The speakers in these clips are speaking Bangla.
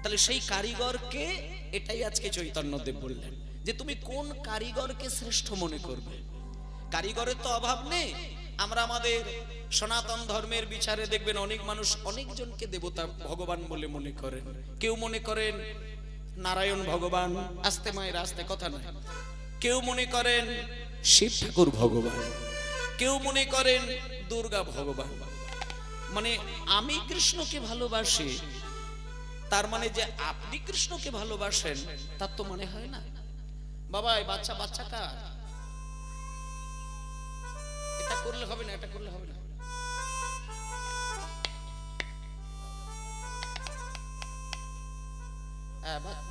তাহলে সেই কারিগরকে, এটাই আজকে চৈতন্যদেব বললেন যে তুমি কোন কারিগরকে শ্রেষ্ঠ মনে করবে। কারিগরের তো অভাব নেই। আমরা আমাদের সনাতন ধর্মের বিচারে দেখবেন অনেক মানুষ অনেকজনকে দেবতা ভগবান বলে মনে করেন। কেউ মনে করেন নারায়ণ ভগবান, আস্তে মায়ের আস্তে কথা নয়, কেউ মনে করেন শিব ঠাকুর ভগবান, কেউ মনে করেন দুর্গা ভগবান। মানে আমি কৃষ্ণকে ভালোবাসি, তার মানে যে আপনি কৃষ্ণকে ভালোবাসেন তার তো মনে হয় না। বাবা এই বাচ্চা, বাচ্চা কার? এটা করলে হবে না, এটা করলে হবে না।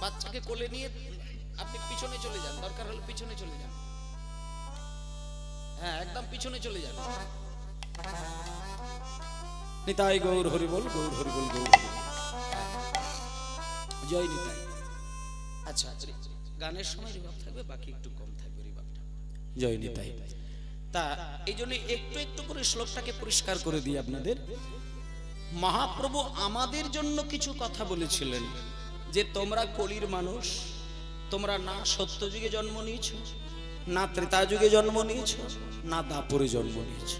বাচ্চাকে কোলে নিয়ে আপনি পিছনে চলে যান, দরকার হলে পিছনে চলে যান। হ্যাঁ, একদম পিছনে চলে যান। নিতাই গৌর হরি বল, গৌর হরি বল, গৌর হরি বল। জয় নিতাই। আচ্ছা, গানের সময় রিভাব থাকবে, বাকি একটু কম থাকবে রিভাবটা। জয় নিতাই। তা এই জন্য একটু একটু করে শ্লোকটাকে পরিষ্কার করে দিই আপনাদের। মহাপ্রভু আমাদের জন্য কিছু কথা বলেছিলেন যে তোমরা কলির মানুষ, তোমরা না সত্য যুগে জন্ম নিয়েছ, না ত্রেতা যুগে জন্ম নিয়েছ, না দাপরে জন্ম নিয়েছ।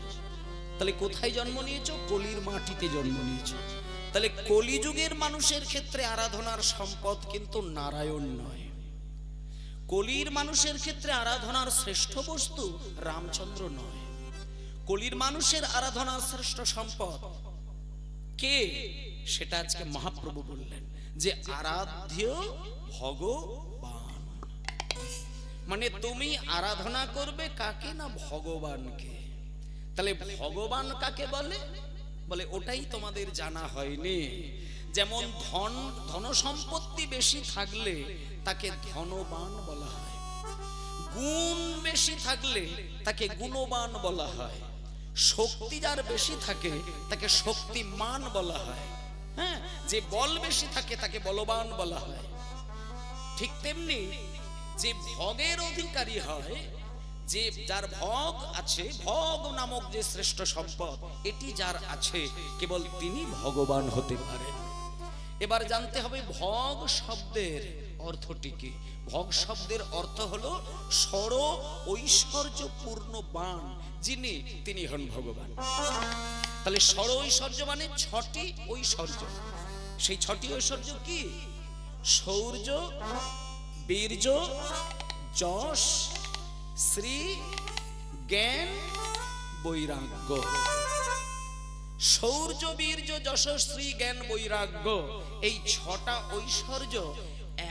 তাহলে কোথায় জন্ম নিয়েছ? কলির মাটিতে জন্ম নিয়েছ। তাহলে কলিযুগের মানুষের ক্ষেত্রে আরাধনার সম্পদ কিন্তু নারায়ণ নয়। কলির মানুষের ক্ষেত্রে আরাধনার শ্রেষ্ঠ বস্তু রামচন্দ্র নয়। কলির মানুষের আরাধনার শ্রেষ্ঠ সম্পদ কে? সেটা আজকে মহাপ্রভু বললেন যে আরাধ্য ভগবান। মানে তুমি আরাধনা করবে কাকে? না ভগবানকে। তাহলে ভগবান কাকে বলে? বলে ওটাই তোমাদের জানা হয়নি। যেমন ধন সম্পত্তি বেশি থাকলে তাকে ধনবান বলা হয়, গুণ বেশি থাকলে তাকে গুণবান বলা হয়, শক্তি যার বেশি থাকে তাকে শক্তিমান বলা হয়, হ্যাঁ, যে বল বেশি থাকে তাকে বলবান বলা হয়। ঠিক তেমনি যে ভোগের অধিকারী হয়, যে যার ভোগ আছে, ভোগ নামক যে শ্রেষ্ঠ সম্পদ এটি যার আছে, কেবল তিনি ভগবান হতে পারেন। এবার জানতে হবে ভোগ শব্দের অর্থটি কি। ভোগ শব্দের অর্থ হলো সর ঐশ্বর্যপূর্ণ বান যিনি, তিনি হন ভগবান। তাহলে সর ঐশ্বর্য মানে ছটি ঐশ্বর্য। সেই ছটি ঐশ্বর্য কি? শৌর্য, বীর্য, যশ, শ্রী, জ্ঞান, বৈরাগ্য। শৌর্য, বীর্য, যশ, শ্রী, জ্ঞান, বৈরাগ্য, এই ছটা ঐশ্বর্য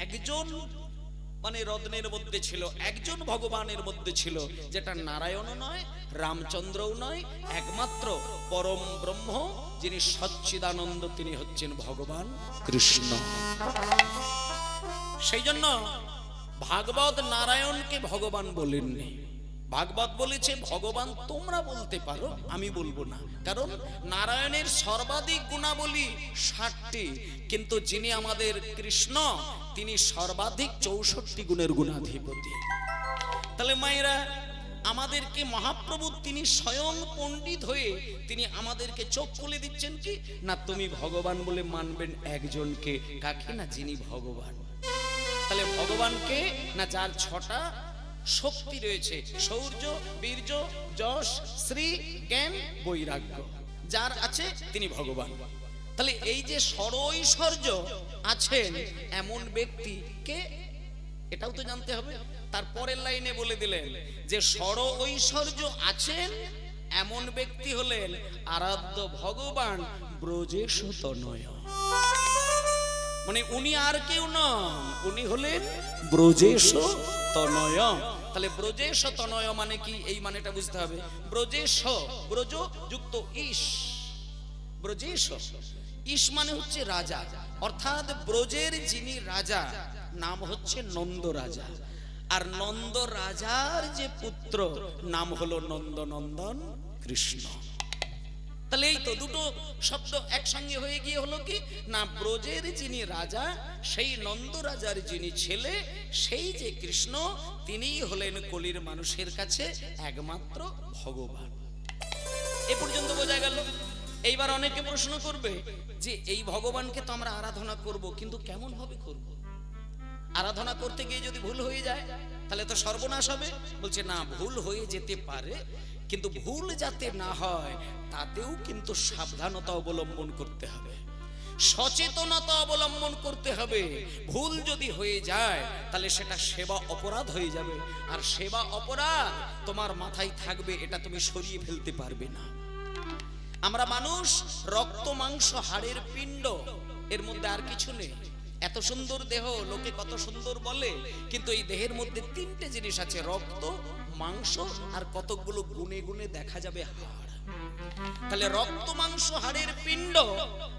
একজন মানে রত্নের মধ্যে ছিল, একজন ভগবানের মধ্যে ছিল, যেটা নারায়ণও নয়, রামচন্দ্রও নয়, একমাত্র পরম ব্রহ্ম যিনি সচ্চিদানন্দ, তিনি হচ্ছেন ভগবান কৃষ্ণ। সেই জন্য ভাগবত নারায়ণকে ভগবান বলেননি। ভাগবত বলেছে ভগবান তোমরা বলতে পারো, আমি বলবো না। কারণ নারায়ণের সর্বাধিক গুণাবলী 60টি, কিন্তু যিনি আমাদের কৃষ্ণ তিনি সর্বাধিক 64 গুণের গুণাধিপতি। তাহলে মায়েরা, আমাদেরকে মহাপ্রভু তিনি স্বয়ং পণ্ডিত হয়ে তিনি আমাদেরকে চোখ খুলে দিচ্ছেন কি না, তুমি ভগবান বলে মানবেন একজনকে। কাকে? না যিনি ভগবান। তাহলে ভগবানকে না যার 6টা শক্তি রয়েছে, শৌর্য, বীর্য, যশ, শ্রী, জ্ঞান, বৈরাগ্য, যার আছে তিনি ভগবান। তাহলে এই যে সরৈশ্বর্য আছেন এমন ব্যক্তি কে, এটাও তো জানতে হবে। তারপরের লাইনে বলে দিলেন যে সর ঐশ্বর্য আছেন এমন ব্যক্তি হলেন আরাধ্য ভগবান ব্রজেশ তনয়। মানে উনি আর কেউ নন, উনি হলেন ব্রজেশ তনয়। তাহলে ব্রজেশ তনয় মানে কি? এই মানেটা বুঝতে হবে। ব্রজেশ, ব্রজ যুক্ত ঈশ, ব্রজেশ, ঈশ মানে হচ্ছে রাজা, অর্থাৎ ব্রজের যিনি রাজা নাম হচ্ছে নন্দ রাজা, আর নন্দ রাজার যে পুত্র নাম হলো নন্দনন্দন কৃষ্ণ। তাহলে এই তো দুটো শব্দ একসঙ্গে হয়ে গিয়ে হলো কি না, ব্রজের যিনি রাজা, সেই নন্দ রাজার যিনি ছেলে, সেই যে কৃষ্ণ, তিনিই হলেন কলির মানুষের কাছে একমাত্র ভগবান। এ পর্যন্ত বোঝা গেল। এইবার অনেকে প্রশ্ন করবে যে এই ভগবানকে তো আমরা আরাধনা করব, কিন্তু কেমন ভাবে করব? আরাধনা করতে গিয়ে যদি ভুল হয়ে যায় তাহলে তো সর্বনাশ হবে। বলছে না, ভুল হয়ে যেতে পারে, কিন্তু ভুল যাতে না হয় তাতেও কিন্তু সাবধানতা অবলম্বন করতে হবে, সচেতনতা অবলম্বন করতে হবে। ভুল যদি হয়ে যায় তাহলে সেটা সেবা অপরাধ হয়ে যাবে, আর সেবা অপরাধ তোমার মাথায় থাকবে, এটা তুমি সরিয়ে ফেলতে পারবে না। আমরা মানুষ রক্ত মাংস হাড়ের পিণ্ড, এর মধ্যে আর কিছু নেই। এত সুন্দর দেহ, লোকে কত সুন্দর বলে, কিন্তু এই দেহের মধ্যে তিনটে জিনিস আছে, রক্ত, মাংস আর কতগুলো গুনে গুনে দেখা যাবে হাড়। তাহলে রক্ত মাংস হাড়ের পিণ্ড,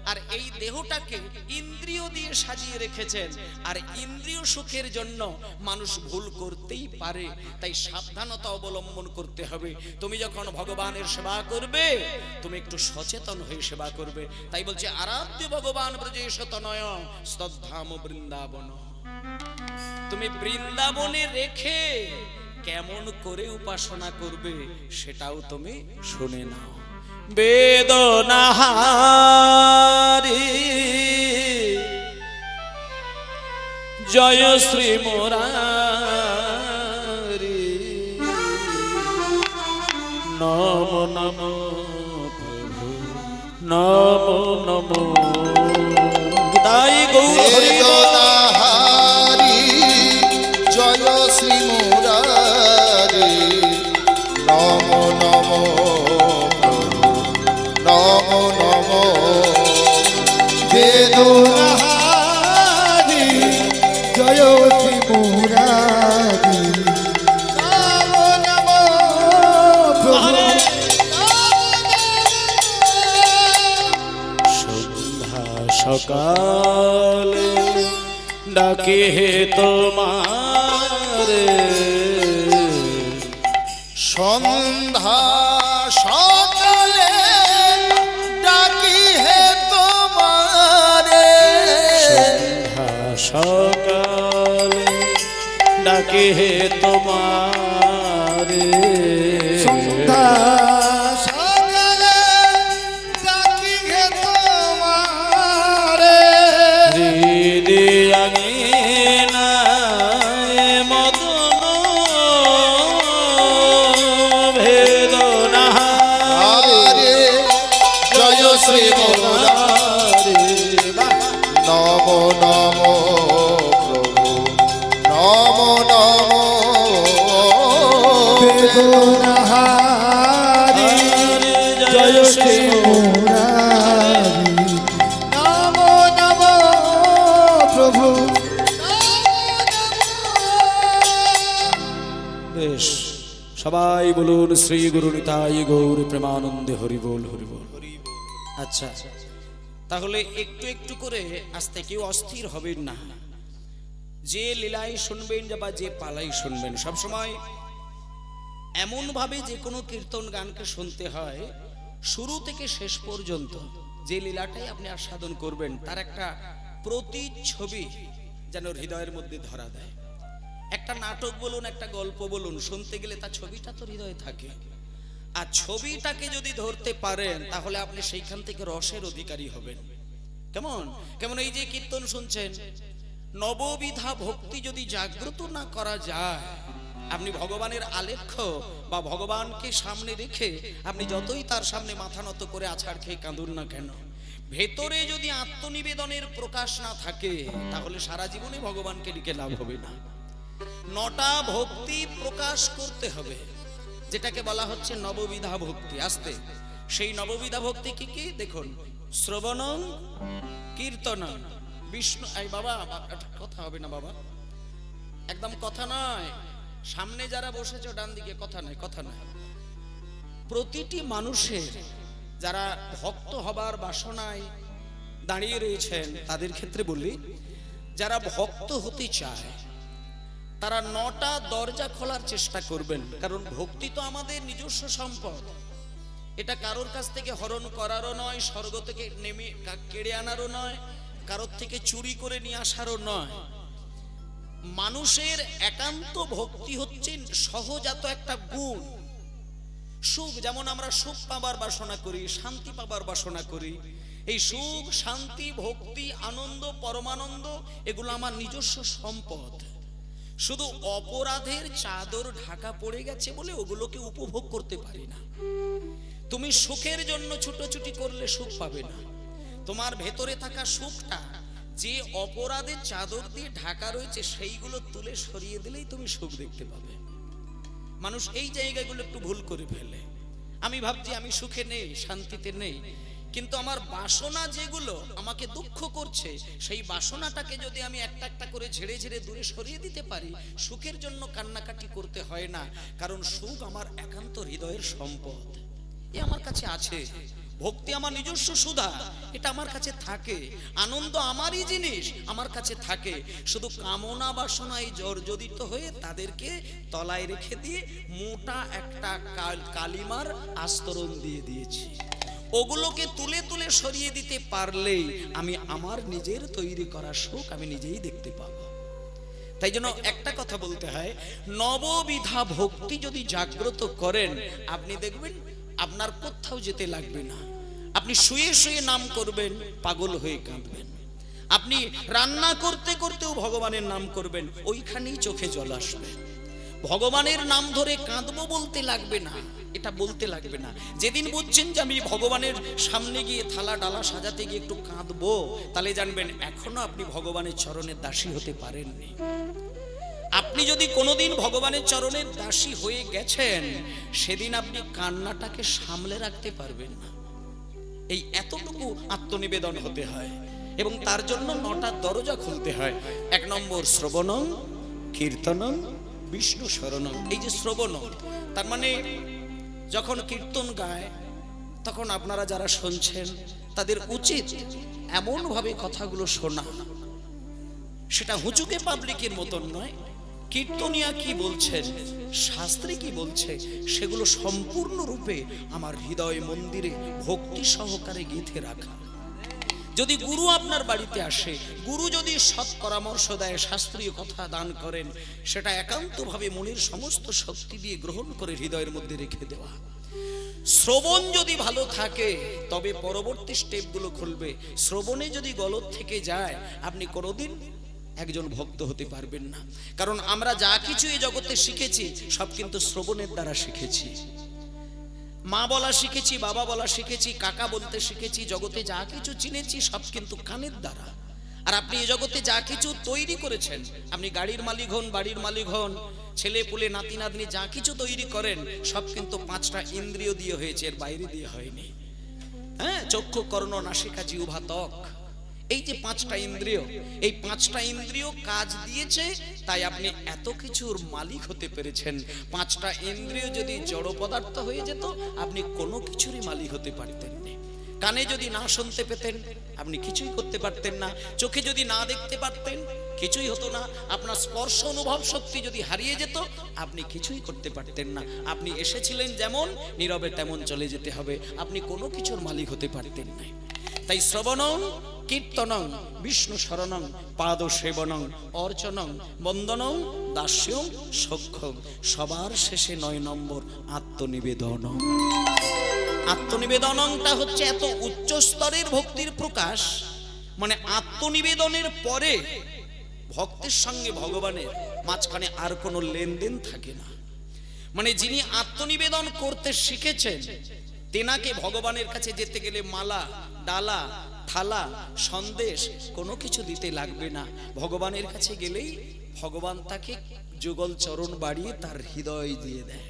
আর এই দেহটাকে ইন্দ্রিয় দিয়ে সাজিয়ে রেখেছেন, আর ইন্দ্রিয় সুখের জন্য মানুষ ভুল করতেই পারে। তাই সাবধানতা অবলম্বন করতে হবে। তুমি যখন ভগবানের সেবা করবে তুমি একটু সচেতন হয়ে সেবা করবে। তাই বলছে আরাধ্য ভগবান ব্রজেশ তনয় স্তবধাম বৃন্দাবন। তুমি বৃন্দাবনে রেখে কেমন করে উপাসনা করবে সেটাও তুমি শুনে নাও। বেদনাহারি জয় শ্রী মুরারি, নম নম প্রভু নম নম। তাই বেদনাহারি জয় শ্রী মুরারি, নম নম নম নম। বেদনাহারি জয় শ্রী মুরারি, নম নম প্রভু। সন্ধ্যা সকালে ডাকে হে তোমারে, সন্ধ্যা সকালে ডাকি হে তোমারে, সন্ধ্যা সকালে ডাকে হে তোমারে, সন্ধ্যা সকালে ডাকি হে তোমারে। হৃদয়াঙ্গিনায় মদন ভেদনাহারে জয় শ্রী মুরারি, নম নম প্রভু নম নম। বেদনাহারি জয় শ্রী মুরারি, নম নম প্রভু। বেশ, সবাই বলুন শ্রী গুরু নিতাই গৌর প্রেমানন্দে হরি বল হরি বল। আচ্ছা, তাহলে একটু একটু করে আস্তে, কেউ অস্থির হবেন না। যে লীলাই শুনবেন বা যে পালাই শুনবেন, সবসময় এমন ভাবে যে কোনো কীর্তন গানকে শুনতে হয় শুরু থেকে শেষ পর্যন্ত যে লীলাটাই আপনি আস্বাদন করবেন তার একটা প্রতিচ্ছবি যেন হৃদয়ের মধ্যে ধরা দেয়। একটা নাটক বলুন, একটা গল্প বলুন, শুনতে গেলে তার ছবিটা তো হৃদয়ে থাকে, আর ছবিটাকে যদি ধরতে পারেন তাহলে আপনি সেইখান থেকে রসের অধিকারী হবেন। কেমন কেমন এই যে কীর্তন শুনছেন, নববিধা ভক্তি যদি জাগ্রত না করা যায়, আপনি ভগবানের আলেখ্য বা ভগবানকে সামনে রেখে আপনি যতই তার সামনে মাথা নত করে আছাড় খেয়ে কাঁদুন না কেন, ভেতরে যদি আত্মনিবেদনের প্রকাশ না থাকে তাহলে সারা জীবনে ভগবানকে লিখে লাভ হবে না। নটা ভক্তি প্রকাশ করতে হবে, যেটাকে বলা হচ্ছে নববিধা ভক্তি। আসতে, সেই নববিধা ভক্তি কি কি দেখুন, শ্রবণং কীর্তনং বিষ্ণু। এই বাবা কথা হবে না বাবা, একদম কথা নয়। সামনে যারা বসেছো ডান দিকে, কথা নয়, কথা নয়। প্রতিটি মানুষের যারা ভক্ত হবার বাসনায় দাঁড়িয়ে রয়েছেন তাদের ক্ষেত্রে বলি, যারা ভক্ত হতে চায় তারা 9টা দরজা খোলার চেষ্টা করবেন। কারণ ভক্তি তো আমাদের নিজস্ব সম্পদ, এটা কারোর কাছ থেকে হরণ করারও নয়, স্বর্গ থেকে নেমে কেড়ে আনারও নয়, কারোর থেকে চুরি করে নিয়ে আসারও নয়। মানুষের একান্ত ভক্তি হচ্ছে সহজাত একটা গুণ। সুখ, যেমন আমরা সুখ পাবার বাসনা করি, শান্তি পাবার বাসনা করি, এই সুখ, শান্তি, ভক্তি, আনন্দ, পরমানন্দ এগুলো আমার নিজস্ব সম্পদ। শুধু অপরাধের চাদর ঢাকা পড়ে গেছে বলে ওগুলোকে উপভোগ করতে পারি না। তুমি সুখের জন্য ছুটোছুটি করলে সুখ পাবে না। তোমার ভেতরে থাকা সুখটা যে অপরাধের চাদর দিয়ে ঢাকা রয়েছে সেইগুলো তুলে সরিয়ে দিলেই তুমি সুখ দেখতে পাবে। মানুষ এই জায়গাগুলো একটু ভুল করে ফেলে। আমি ভাবছি আমি সুখে নেই, শান্তিতে নেই, কিন্তু আমার বাসনা যেগুলো আমাকে দুঃখ করছে সেই বাসনাটাকে যদি আমি একটা একটা করে ঝেড়ে ঝেড়ে দূরে সরিয়ে দিতে পারি, সুখের জন্য কান্নাকাটি করতে হয় না। কারণ সুখ আমার একান্ত হৃদয়ের সম্পদ, এ আমার কাছে আছে। ভক্তি আমার নিজস্ব সুধা, এটা আমার কাছে থাকে। আনন্দ আমারই জিনিস, আমার কাছে থাকে। শুধু কামনা বাসনায় জর্জরিত হয়ে তাদেরকে তলায় রেখে দিয়ে মোটা একটা কালিমার আস্তরণ দিয়ে দিয়েছি। ওগুলোকে তুলে তুলে সরিয়ে দিতে পারলেই আমি আমার নিজের তৈরি করা সুখ আমি নিজেই দেখতে পাবো। তাই জন্য একটা কথা বলতে হয়, নববিধা ভক্তি যদি জাগ্রত করেন, আপনি দেখবেন আপনার কোথাও যেতে লাগবে না। আপনি শুয়ে শুয়ে নাম করবেন, পাগল হয়ে কাঁদবেন। আপনি রান্না করতে করতেও ভগবানের নাম করবেন, ওইখানেই চোখে জল আসবে। ভগবানের নাম ধরে কাঁদবো বলতে লাগবে না, এটা বলতে লাগবে না। যেদিন বুঝছেন যে আমি ভগবানের সামনে গিয়ে থালা ডালা সাজাতে গিয়ে একটু কাঁদবো, তাহলে জানবেন এখনো আপনি ভগবানের চরণের দাসী হতে পারেননি। আপনি যদি কোনোদিন ভগবানের চরণের দাসী হয়ে গেছেন, সেদিন আপনি কান্নাটাকে সামলে রাখতে পারবেন না। এই এতটুকু আত্মনিবেদন হতে হয়, এবং তার জন্য 9টা দরজা খুলতে হয়। 1 নম্বর শ্রবণং কীর্তনং বিষ্ণু শরণং। এই যে শ্রবণং, তার মানে যখন কীর্তন গায় তখন আপনারা যারা শুনছেন তাদের উচিত এমনভাবে কথাগুলো শোনা, সেটা হুজুকে পাবলিকের মতন নয়। কীর্তনিয়া কি বলছেন, শাস্ত্রে কি বলছে, সেগুলো সম্পূর্ণরূপে আমার হৃদয় মন্দিরে ভক্তি সহকারে গেঁথে রাখা। যদি গুরু আপনার বাড়িতে আসে, গুরু যদি সৎ পরামর্শ দেয়, শাস্ত্রীয় কথা দান করেন, সেটা একান্তভাবে মনের সমস্ত শক্তি দিয়ে গ্রহণ করে হৃদয়ের মধ্যে রেখে দেওয়া। শ্রবণ যদি ভালো থাকে তবে পরবর্তী স্টেপগুলো খুলবে। শ্রবণে যদি গলত থেকে যায়, আপনি কোনোদিন একজন ভক্ত হতে পারবেন না। কারণ আমরা যা কিছু এই জগতে শিখেছি সব কিন্তু শ্রবণের দ্বারা শিখেছি। মা বলা শিখেছি, বাবা বলা শিখেছি, কাকা বলতে শিখেছি, জগতে যা কিছু চিনেছি সব কিন্তু কানের দ্বারা। আর আপনি এই জগতে যা কিছু তৈরি করেছেন, আপনি গাড়ির মালিক হন, বাড়ির মালিক হন, ছেলে পুলে নাতি নাতনি যা কিছু তৈরি করেন সব কিন্তু 5টা ইন্দ্রিয় দিয়ে হয়েছে, এর বাইরে দিয়ে হয়নি। হ্যাঁ, চক্ষু, কর্ণ, নাসিকা, জিহ্বা, ত্বক, এই যে 5টা ইন্দ্রিয়, এই 5টা ইন্দ্রিয় কাজ দিয়েছে, তাই আপনি এত কিছুর মালিক হতে পেরেছেন। 5টা ইন্দ্রিয় যদি জড় পদার্থ হয়ে যেত, আপনি কোনো কিছুরই মালিক হতে পারতেন না। কানে যদি না শুনতে পেতেন, আপনি কিছুই করতে পারতেন না। চোখে যদি না দেখতে পারতেন, কিছুই হতো না। আপনার স্পর্শ অনুভব শক্তি যদি হারিয়ে যেত, আপনি কিছুই করতে পারতেন না। আপনি এসেছিলেন যেমন, নীরবে তেমন চলে যেতে হবে। আপনি কোনো কিছুর মালিক হতে পারতেন না। তাই শ্রবণং কীর্তনং বিষ্ণু শরণং পাদ সেবনং অর্চনং বন্দনং দাস্যং সখ্যং। সবার শেষে 9 নম্বর আত্মনিবেদন। আত্মনিবেদনটা হচ্ছে এত উচ্চ স্তরের ভক্তির প্রকাশ। মানে আত্মনিবেদনের পরে ভক্তের সঙ্গে ভগবানের মাঝখানে আর কোনো লেনদেন থাকে না। মানে যিনি আত্মনিবেদন করতে শিখেছেন, তেনাকে ভগবানের কাছে যেতে গেলে মালা, ডালা, থালা, সন্দেশ কোনো কিছু দিতে লাগবে না। ভগবানের কাছে গেলেই ভগবান তাকে যুগল চরণ বাড়িয়ে তার হৃদয় দিয়ে দেয়।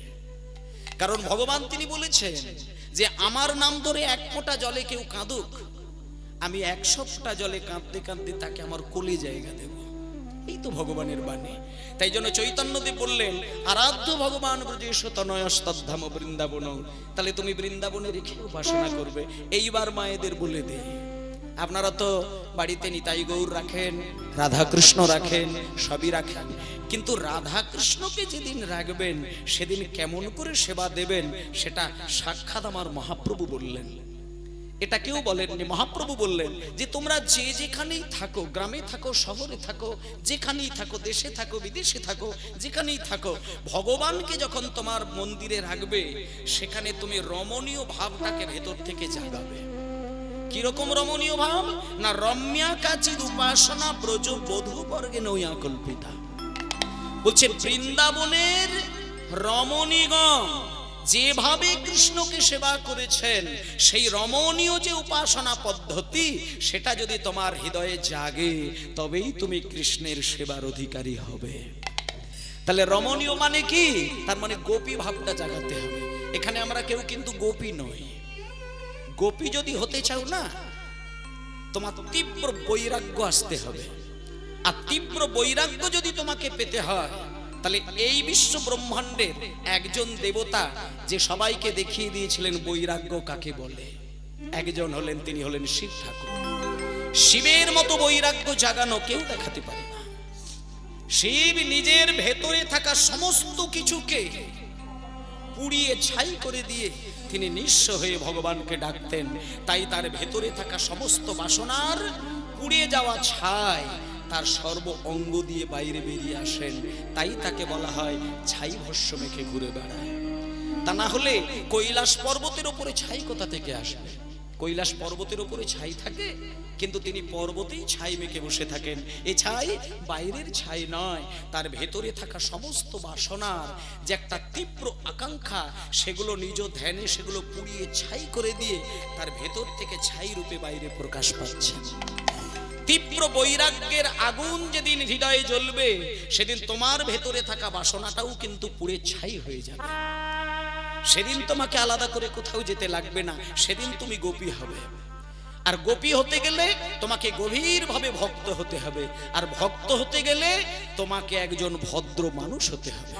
কারণ ভগবান তিনি বলেছেন যে আমার নাম ধরে 1 ফোঁটা জলে কেউ কাঁদুক, আমি 100 ফোঁটা জলে কাঁদতে কাঁদতে তাকে আমার কোলে জায়গা দেব। এই তো ভগবানের বাণী। তাই জন্য চৈতন্যদেব বললেন, আরাধ্য ভগবান ব্রজেশ তনয়স্তদ্ধাম বৃন্দাবন। তাহলে তুমি বৃন্দাবনে রেখে উপাসনা করবে। এইবার মায়েদের বলে দে, আপনারা তো বাড়িতে নিতাই গৌর রাখেন, রাধা কৃষ্ণ রাখেন, সবই রাখেন, কিন্তু রাধা কৃষ্ণকে যেদিন রাখবেন সেদিন কেমন করে সেবা দেবেন সেটা সাক্ষাৎ আমার মহাপ্রভু বললেন। এটা কেউ বলেননি, মহাপ্রভু বললেন যে তোমরা যে যেখানেই থাকো, গ্রামে থাকো, শহরে থাকো, যেখানেই থাকো, দেশে থাকো, বিদেশে থাকো, যেখানেই থাকো, ভগবানকে যখন তোমার মন্দিরে রাখবে সেখানে তুমি রমণীয় ভাবটাকে ভেতর থেকে জাগাবে। কিরকম রমণীয় ভাব? না রম্যা কাচিদ উপাসনা ব্রজ বধূ বর্গে নয়া কল্পিতা। বলছে বৃন্দাবনের রমণীগণ যেভাবে কৃষ্ণকে সেবা করেছেন, সেই রমণীয় যে উপাসনা পদ্ধতি সেটা যদি তোমার হৃদয়ে জাগে তবেই তুমি কৃষ্ণের সেবার অধিকারী হবে। তাহলে রমণীয় মানে কি? তার মানে গোপী ভাবটা জাগাতে হবে। এখানে আমরা কেউ কিন্তু গোপী নই। গোপী যদি হতে চাও না, তোমার তীব্র বৈরাগ্য আসতে হবে। আর তীব্র বৈরাগ্য যদি তোমাকে পেতে হয়, তাহলে এই বিশ্ব ব্রহ্মাণ্ডের একজন দেবতা যে সবাইকে দেখিয়ে দিয়েছিলেন বৈরাগ্য কাকে বলে, একজন হলেন, তিনি হলেন শিব ঠাকুর। শিবের মতো বৈরাগ্য জাগানো কেউ দেখাতে পারে না। শিব নিজের ভেতরে থাকা সমস্ত কিছুকে পুড়িয়ে ছাই করে দিয়ে তিনি নিঃস্ব হয়ে ভগবানকে ডাকতেন। তাই তার ভেতরে থাকা সমস্ত বাসনার পুড়িয়ে যাওয়া ছাই তার সর্ব অঙ্গ দিয়ে বাইরে বেরিয়ে আসেন। তাই তাকে বলা হয় ছাই ভস্য মেখে ঘুরে বেড়ায়। তা না হলে কৈলাস পর্বতের উপরে ছাই কোথা থেকে আসবে? কৈলাস পর্বতের উপরে ছাই থাকে, কিন্তু তিনি পর্বতেই ছাই মেখে বসে থাকেন। এই ছাই বাইরের ছাই নয়, তার ভেতরে থাকা সমস্ত বাসনার যে একটা তীব্র আকাঙ্ক্ষা, সেগুলো নিজ ধ্যানে সেগুলো পুড়িয়ে ছাই করে দিয়ে তার ভেতর থেকে ছাই রূপে বাইরে প্রকাশ পাচ্ছে। তীব্র বৈরাগ্যের আগুন যেদিন হৃদয়ে জ্বলবে, সেদিন তোমার ভেতরে থাকা বাসনাটাও কিন্তু পুড়ে ছাই হয়ে যাবে। সেদিন তোমাকে আলাদা করে কোথাও যেতে লাগবে না, সেদিন তুমি গোপী হবে। আর গোপী হতে গেলে তোমাকে গভীরভাবে ভক্ত হতে হবে, আর ভক্ত হতে গেলে তোমাকে একজন ভদ্র মানুষ হতে হবে।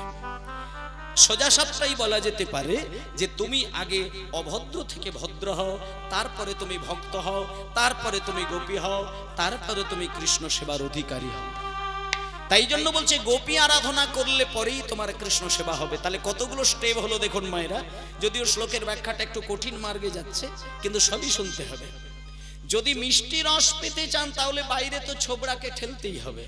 সোজা সাপটাই বলা যেতে পারে যে তুমি আগে অভদ্র থেকে ভদ্র হও, তারপরে তুমি ভক্ত হও, তারপরে তুমি গোপী হও, তারপরে তুমি কৃষ্ণ সেবার অধিকারী হও। তাই জন্য বলছে গোপী আরাধনা করলে পরেই তোমার কৃষ্ণ সেবা হবে। তাহলে কতগুলো স্টেপ হলো দেখুন মায়েরা। যদিও শ্লোকের ব্যাখ্যাটা একটু কঠিন মার্গে যাচ্ছে, কিন্তু সবই শুনতে হবে। যদি মিষ্টি রস পেতে চান তাহলে বাইরে তো ছোবড়াকে ঠেলতেই হবে।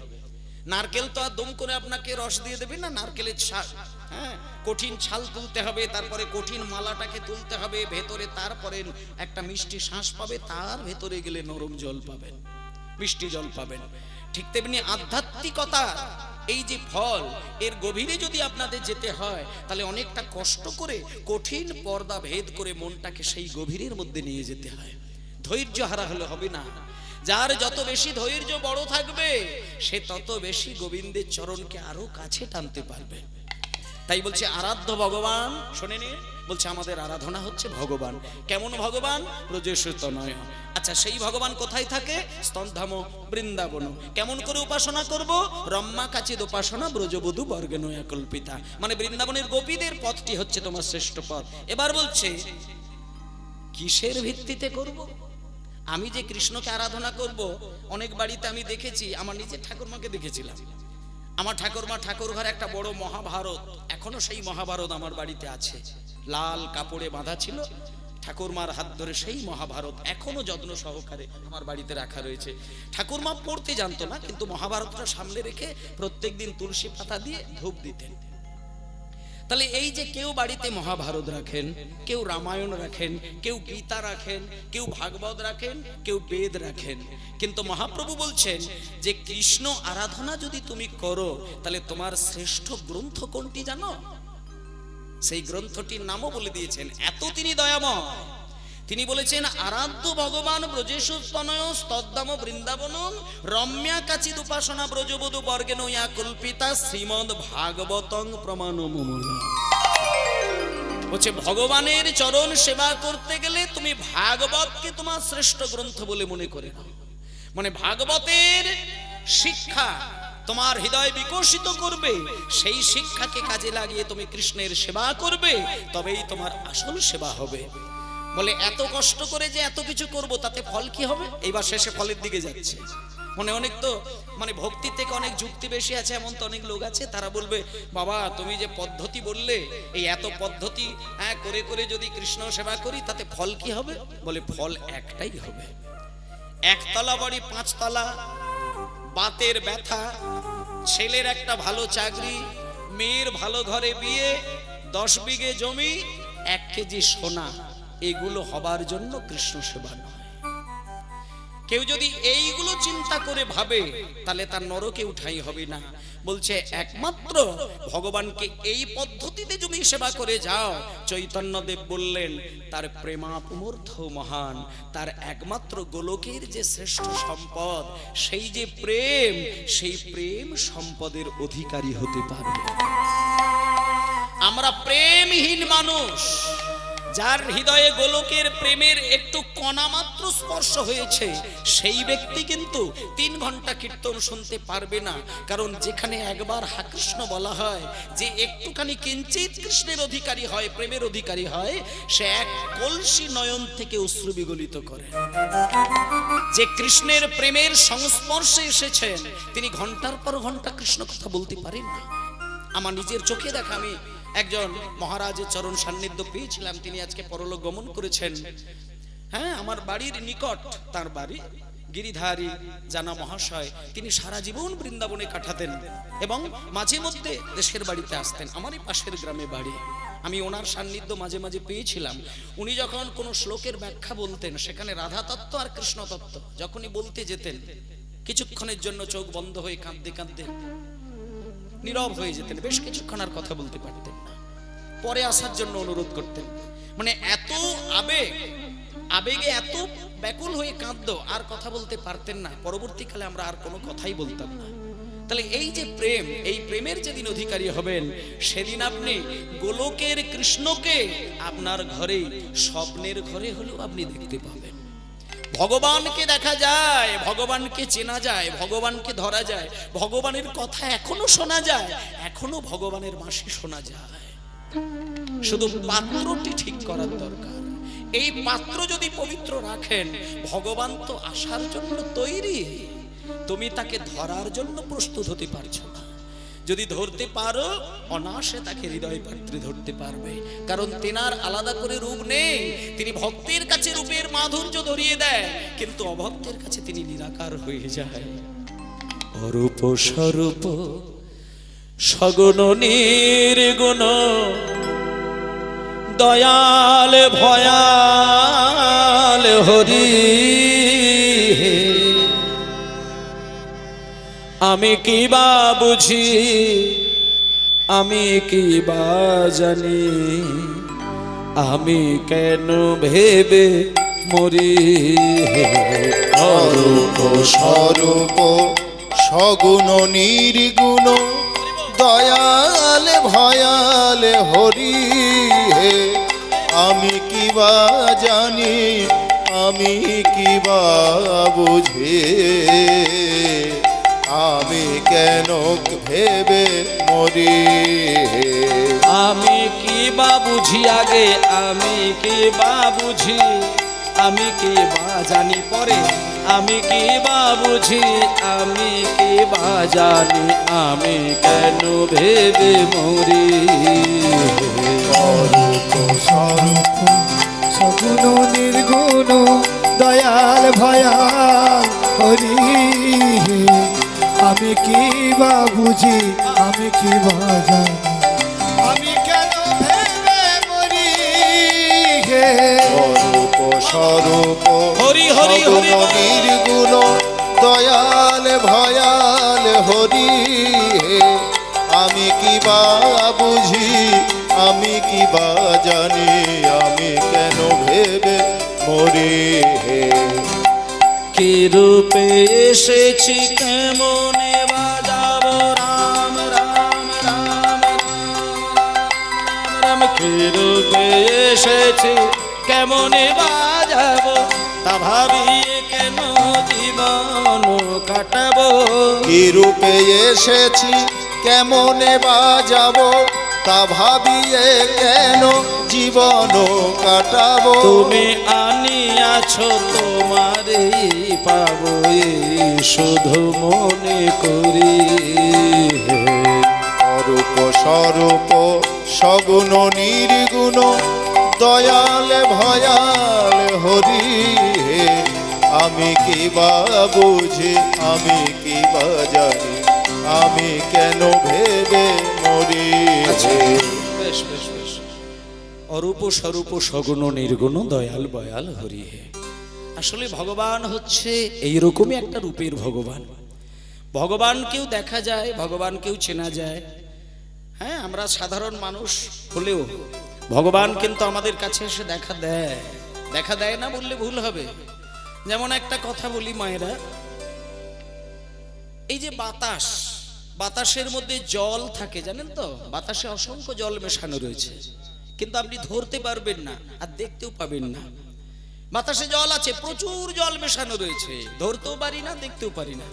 নারকেল তো আর দম করে আপনাকে রস দিয়ে দেবে না, নারকেলের ছাল, হ্যাঁ, কঠিন ছাল তুলতে হবে, তারপরে কঠিন মালাটাকে তুলতে হবে ভেতরে, তারপরে একটা মিষ্টি শ্বাস পাবে, তার ভেতরে গেলে নরম জল পাবেন, মিষ্টি জল পাবেন। ঠিক তেমনি আধ্যাত্মিকতা এই যে ফল, এর গভীরে যদি আপনাদের যেতে হয় তাহলে অনেকটা কষ্ট করে কঠিন পর্দা ভেদ করে মনটাকে সেই গভীরের মধ্যে নিয়ে যেতে হয়। ধৈর্য হারা হলে হবে না। যার যত বেশি ধৈর্য বড় থাকবে, সে তত বেশি গোবিন্দের চরণকে আরো কাছে টানতে পারবে। তাই বলছে আরাধ্য ভগবান, শোনে নিয়ে বলছে আমাদের আরাধনা হচ্ছে ভগবান। কেমন ভগবান? ব্রজেশতনয়। আচ্ছা, সেই ভগবান কোথায় থাকে? স্তনধাম বৃন্দাবন। কেমন করে উপাসনা করব? রম্যা কাচিদ উপাসনা ব্রজবধূ বর্গে নয়া কল্পিতা। মানে বৃন্দাবনের গোপীদের পথটি হচ্ছে তোমার শ্রেষ্ঠ পথ। এবার বলছে কিসের ভিত্তিতে করব? আমি যে কৃষ্ণকে আরাধনা করব, অনেক বাড়িতে আমি দেখেছি, আমার নিজের ঠাকুরমাকে দেখেছিলাম। আমার ঠাকুরমা ঠাকুর ঘরে একটা বড় মহাভারত, এখনো সেই মহাভারত আমার বাড়িতে আছে, লাল কাপড়ে বাঁধা ছিল। ঠাকুরমার হাত ধরে সেই মহাভারত এখনো যত্ন সহকারে আমার বাড়িতে রাখা রয়েছে। ঠাকুরমা পড়তে জানতো না, কিন্তু মহাভারতটা সামনে রেখে প্রত্যেকদিন তুলসী পাতা দিয়ে ধূপ দিতেন। তাহলে এই যে কেউ বাড়িতে মহাভারত রাখেন, কেউ রামায়ণ রাখেন, কেউ গীতা রাখেন, কেউ ভাগবত রাখেন, কেউ বেদ রাখেন, কিন্তু মহাপ্রভু বলছেন যে কৃষ্ণ আরাধনা যদি তুমি করো তাহলে তোমার শ্রেষ্ঠ গ্রন্থ কোনটি জানো? সেই গ্রন্থটির নামও বলে দিয়েছেন, এত তিনি দয়াময়। তিনি বলেছেন আরাধ্য ভগবান ব্রজেশতনয় স্তদ্ধাম বৃন্দাবনম রম্যা কাচিদ উপাসনা ব্রজবধূ বর্গে নয়া কল্পিতা শ্রীমদ ভাগবতং প্রমাণমূল। বলছে ভগবানের চরণ সেবা করতে গেলে তুমি ভাগবতকে তোমার শ্রেষ্ঠ গ্রন্থ বলে মনে করে নাও। মানে ভাগবতের শিক্ষা তোমার হৃদয় বিকশিত করবে, সেই শিক্ষাকে কাজে লাগিয়ে তুমি কৃষ্ণের সেবা করবে, তবেই তোমার আসল সেবা হবে। বলে এত কষ্ট করে যে এত কিছু করব তাতে ফল কি হবে? এইবার শেষে ফলের দিকে যাচ্ছে। মনে অনেক তো মানে ভক্তি থেকে অনেক যুক্তি বেশি আছে, এমন তো অনেক লোক আছে, তারা বলবে বাবা তুমি যে পদ্ধতি বললে, এই এত পদ্ধতি করে করে যদি কৃষ্ণ সেবা করি তাতে ফল কি হবে? বলে ফল একটাই হবে, একতলা বাড়ি 5 তলা, বাতের ব্যথা, ছেলের একটা ভালো চাকরি, মেয়ের ভালো ঘরে বিয়ে, 10 বিঘে জমি, 1 কেজি সোনা, এগুলো হবার জন্য কৃষ্ণ সেবা নয়। কেউ যদি এইগুলো চিন্তা করে ভাবে তাহলে তার নরকে উঠাই হবে না। বলছে একমাত্র ভগবানকে এই পদ্ধতিতে যদি সেবা করে যাও, চৈতন্যদেব বললেন তার প্রেমাপমূর্ধ মহান, তার একমাত্র গোলকের যে শ্রেষ্ঠ সম্পদ সেই যে প্রেম, সেই প্রেম সম্পদের অধিকারী হতে পারবে। আমরা প্রেমহীন মানুষ, যার হৃদয়ে গোলকের প্রেমের একটু কণা মাত্র স্পর্শ হয়েছে, সেই ব্যক্তি কিন্তু 3 ঘন্টা কীর্তন শুনতে পারবে না। কারণ যেখানে একবার হা কৃষ্ণ বলা হয়, যে একটুখানি কিঞ্চিত কৃষ্ণের অধিকারী হয়, প্রেমের অধিকারী হয়, সে 1 কলসি নয়ন থেকে অশ্রু বিগলিত করে। যে কৃষ্ণের প্রেমের সংস্পর্শে এসেছেন তিনি ঘন্টার পর ঘন্টা কৃষ্ণ কথা বলতে পারেন না। আমার নিজের চোখে দেখা, আমি একজন মহারাজের চরণ সান্নিধ্য পেয়েছিলাম, তিনি আজকে পরলোক গমন করেছেন। হ্যাঁ, আমার বাড়ির নিকট তার বাড়ি, গিরিধারী জানা মহাশয়, তিনি সারা জীবন বৃন্দাবনে কাটাতেন এবং মাঝে মধ্যে দেশের বাড়িতে আসতেন। আমারই পাশের গ্রামে বাড়ি, আমি ওনার সান্নিধ্য মাঝে মাঝে পেয়েছিলাম। উনি যখন কোনো শ্লোকের ব্যাখ্যা বলতেন, সেখানে রাধা তত্ত্ব আর কৃষ্ণ তত্ত্ব যখনই বলতে যেতেন, কিছুক্ষণের জন্য চোখ বন্ধ হয়ে কাঁদতে কাঁদতে নীরব হয়ে যেতেন, বেশ কিছুক্ষণ আর কথা বলতে পারতেন না, পরে আসার জন্য অনুরোধ করতেন। মানে এত আবেগে এত ব্যাকুল হয়ে কাঁদতো, আর কথা বলতে পারতেন না। পরবর্তীকালে আমরা আর কোনো কথাই বলতাম না। তাহলে এই যে প্রেম, এই প্রেমের যেদিন অধিকারী হবেন, সেদিন আপনি গোলকের কৃষ্ণকে আপনার ঘরে, স্বপ্নের ঘরে হলেও আপনি দেখতে পাবেন। ভগবানকে দেখা যায়, ভগবানকে চেনা যায়, ভগবানকে ধরা যায়, ভগবানের কথা এখনো শোনা যায়, এখনো ভগবানের বাঁশি শোনা যায়। শুধু পাত্রটি ঠিক করার দরকার। এই পাত্র যদি পবিত্র রাখেন, ভগবান তো আসার জন্য তৈরি, তুমি তাকে ধরার জন্য প্রস্তুত হতে পারছো না। যদি ধরতে পারো, অনায়াসে তাকে হৃদয় পাত্রে ধরতে পারবে। কারণ তেনার আলাদা করে রূপ নেই, তিনি ভক্তের কাছে রূপের মাধুর্য ধরিয়ে দেয়, কিন্তু অভক্তের কাছে তিনি নিরাকার হয়ে যায়। অরূপ স্বরূপ সগুণ নির্গুণ, দয়াল ভয়াল হরি, আমি কি বা বুঝি, আমি কি বা জানি, আমি কেন ভেবে মরি। অরূপ স্বরূপ সগুণ নির্গুণ, দয়াল ভয়াল হরি, আমি কি বা জানি, আমি কি বা বুঝি, আমি কেন ভেবে মরি। আমি কি বা বুঝি আগে, আমি কি বা বুঝি, আমি কি বা জানি পরে, আমি কি বা বুঝি, আমি কি বা জানি, আমি কেন ভেবে মরি। অরূপ স্বরূপ সগুণ নির্গুণ, দয়াল ভয়াল হরি, আমি কি বা বুঝি, আমি কি বা জানি, আমি কেন ভেবে মরি। অরূপ স্বরূপ হরি হরি হরি নির্গুণ, দয়াল ভয়াল হরি, আমি কি বা বুঝি, আমি কি বা জানি, আমি কেন ভেবে মরি। কি রূপে এসেছি, কেমনে বাজাবো রাম রাম রাম রাম, কি রূপে এসেছি, কেমনে বাজাবো, তা ভাবিয়ে কেন জীবন কাটাবো। কি রূপে এসেছি, কেমনে বাজাবো, তা ভাবিয়ে কেন জীবন কাটাবো। তুমি আনিয়াছো তোমারে পাবো এই শুধু মনে করি। অরূপ স্বরূপ সগুণ নির্গুণ দয়াল ভয়াল হরি হে, আমি কি বা বুঝি আমি কি বা জানি, আমি কেন ভেবে মরি হে। বেশ বেশ বেশ। অরূপ স্বরূপ সগুণ নির্গুণ দয়াল বয়াল হরি হে। আসলে ভগবান হচ্ছে এইরকমই একটা রূপের ভগবান। ভগবানকেও দেখা যায়, ভগবানকেও চেনা যায়। হ্যাঁ, আমরা সাধারণ মানুষ হলেও ভগবান কিন্তু আমাদের কাছে এসে দেখা দেয়। দেখা দেয় না বললে ভুল হবে। যেমন একটা কথা বলি মায়েরা, এই যে বাতাস, বাতাসের মধ্যে জল থাকে জানেন তো, বাতাসে অসংখ্য জল মেশানো রয়েছে, কিন্তু আপনি ধরতে পারবেন না আর দেখতেও পাবেন না। বাতাসে জল আছে, প্রচুর জল মেশানো রয়েছে, ধরতেও পারি না দেখতেও পারি না,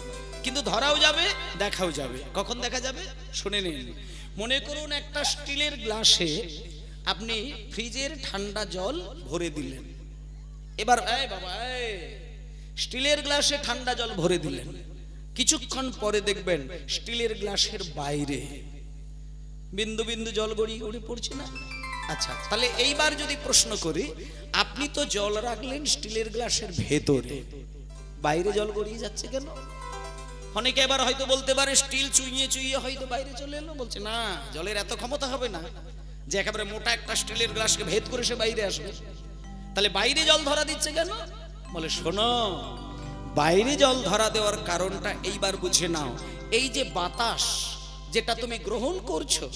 কিন্তু ধরাও যাবে দেখাও যাবে। কখন দেখা যাবে শুনে নিন। মনে করুন একটা স্টিলের গ্লাসে আপনি ফ্রিজের ঠান্ডা জল ভরে দিলেন। এবার এই বাবা, স্টিলের গ্লাসে ঠান্ডা জল ভরে দিলেন, কিছুক্ষণ পরে দেখবেন স্টিলের গ্লাসের বাইরে বিন্দু বিন্দু জল গড়িয়ে গড়িয়ে পড়ছে না? আচ্ছা, তাহলে এইবার যদি প্রশ্ন করি, আপনি তো জল রাখলেন স্টিলের গ্লাসের ভেতরে, বাইরে জল গড়িয়ে যাচ্ছে কেন? অনেকে এবার হয়তো বলতে পারে স্টিল চুইয়ে চুইয়ে হয়তো বাইরে চলে এলো। বলছে না, জলের এত ক্ষমতা হবে না যে একেবারে মোটা একটা স্টিলের গ্লাসকে ভেদ করে সে বাইরে আসবে। তাহলে বাইরে জল ধরা দিচ্ছে কেন? বলে শোনো, বাইরে জল ধরা দেওয়ার কারণটা এইবার বুঝে নাও। এই যে বাতাস যেটা তুমি গ্রহণ করছো,